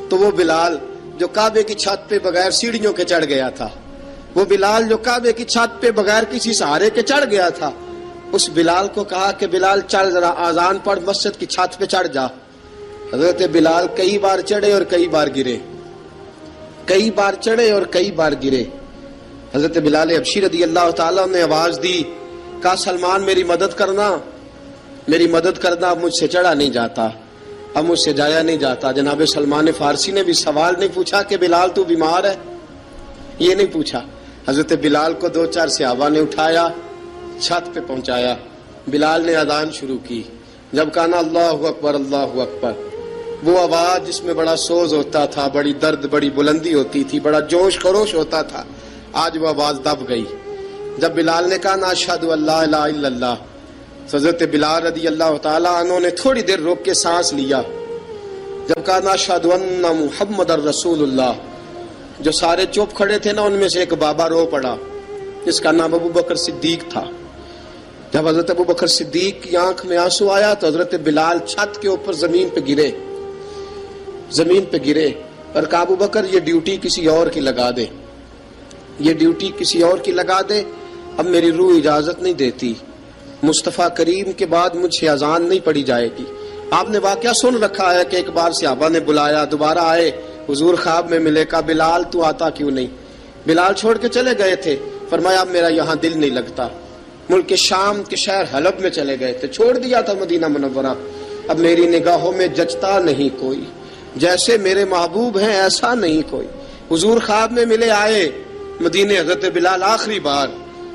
تو وہ بلال جو کعبے کی چھت پہ بغیر سیڑھیوں کے چڑھ گیا تھا، وہ بلال جو کعبے کی چھت پہ بغیر کسی سہارے کے چڑھ گیا تھا، اس بلال کو کہا کہ بلال چل ذرا آذان پڑھ مسجد کی چھت پہ چڑھ جا. حضرت بلال کئی بار چڑھے اور کئی بار گرے، کئی بار چڑھے اور کئی بار گرے. حضرت بلال حبشی رضی اللہ تعالیٰ نے آواز دی، کہا سلمان میری مدد کرنا، میری مدد کرنا. اب مجھ سے چڑھا نہیں جاتا، اب مجھ سے جایا نہیں جاتا. جناب سلمان فارسی نے بھی سوال نہیں پوچھا کہ بلال تو بیمار ہے، یہ نہیں پوچھا. حضرت بلال کو 2-4 صحابہ نے اٹھایا، چھت پہ پہنچایا. بلال نے اذان شروع کی. جب کہا نا اللہ اکبر اللہ اکبر، وہ آواز جس میں بڑا سوز ہوتا تھا، بڑی درد، بڑی بلندی ہوتی تھی، بڑا جوش خروش ہوتا تھا، آج وہ آواز دب گئی. جب بلال نے کہا نا اشہد ان لا الہ الا اللہ، حضرت بلال رضی اللہ تعالیٰ عنہ نے تھوڑی دیر روک کے سانس لیا. جب کہا نا اشہد ان محمد الرسول اللہ، جو سارے چپ کھڑے تھے نا ان میں سے ایک بابا رو پڑا جس کا نام ابو بکر صدیق تھا. جب حضرت ابو بکر صدیق کی آنکھ میں آنسو آیا تو حضرت بلال چھت کے اوپر زمین پہ گرے، زمین پہ گرے اور کہا ابو بکر یہ ڈیوٹی کسی اور کی لگا دے، یہ ڈیوٹی کسی اور کی لگا دے، اب میری روح اجازت نہیں دیتی، مصطفیٰ کریم کے بعد مجھ سے اذان نہیں پڑھی جائے گی. آپ نے واقعہ سن رکھا ہے کہ ایک بار صحابہ نے بلایا، دوبارہ آئے، حضور خواب میں ملے. کہا بلال تو آتا کیوں نہیں؟ بلال چھوڑ کے چلے گئے تھے. فرمایا اب میرا یہاں دل نہیں لگتا. ملک شام کے شہر حلب میں چلے گئے تھے، چھوڑ دیا تھا مدینہ منورہ. اب میری نگاہوں میں جچتا نہیں کوئی، جیسے میرے محبوب ہیں ایسا نہیں کوئی. حضور خواب میں ملے، آئے مدینے. حضرت بلال آخری بار،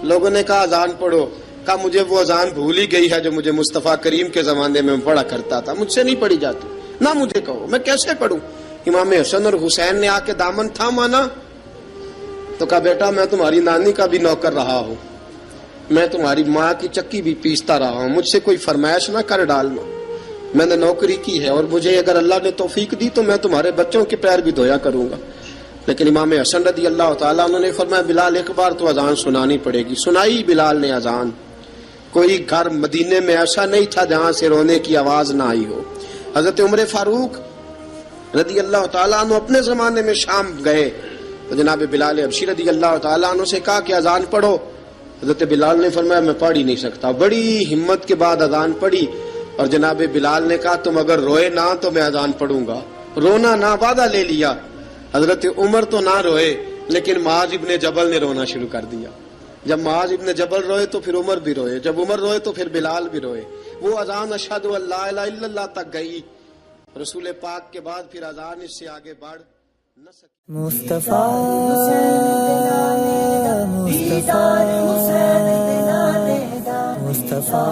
لوگوں نے کہا اذان پڑھو. کہا مجھے وہ اذان بھول ہی گئی ہے جو مجھے مصطفیٰ کریم کے زمانے میں پڑھا کرتا تھا، مجھ سے نہیں پڑھی جاتی. نہ مجھے کہو، میں کیسے پڑھوں؟ امام حسن اور حسین نے آ کے دامن تھاما نا تو کہا بیٹا میں تمہاری نانی کا بھی نوکر رہا ہوں، میں تمہاری ماں کی چکی بھی پیستا رہا ہوں، مجھ سے کوئی فرمائش نہ کر ڈالنا. میں نے نوکری کی ہے اور مجھے اگر اللہ نے توفیق دی تو میں تمہارے بچوں کے پیر بھی دھویا کروں گا. لیکن امام حسن رضی اللہ تعالیٰ عنہ نے فرمایا بلال ایک بار تو اذان سنانی پڑے گی. سنائی بلال نے اذان. کوئی گھر مدینے میں ایسا نہیں تھا جہاں سے رونے کی آواز نہ آئی ہو. حضرت عمر فاروق رضی اللہ تعالیٰ عنہ اپنے زمانے میں شام گئے تو جناب بلال حبشی رضی اللہ تعالیٰ عنہ سے کہا کہ اذان پڑھو. حضرت بلال نے فرمایا میں پڑھ ہی نہیں سکتا. بڑی ہمت کے بعد اذان پڑھی اور جناب بلال نے کہا تم اگر روئے نہ تو میں اذان پڑھوں گا. رونا نہ، وعدہ لے لیا. حضرت عمر تو نہ روئے لیکن معاذ ابن جبل نے رونا شروع کر دیا. جب معاذ ابن جبل روئے تو پھر عمر بھی روئے، جب عمر روئے تو پھر بلال بھی روئے. وہ اذان اشہد ان لا الہ الا اللہ تک گئی. رسول پاک کے بعد پھر اذان اس سے آگے بڑھ نہ سکی. مصطفیٰ مصطفیٰ مصطفیٰ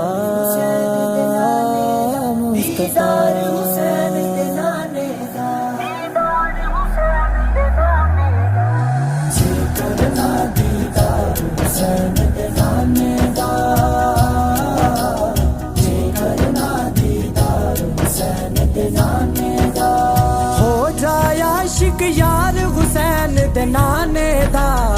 ہو جائے عاشق یار حسین دے نانے دا.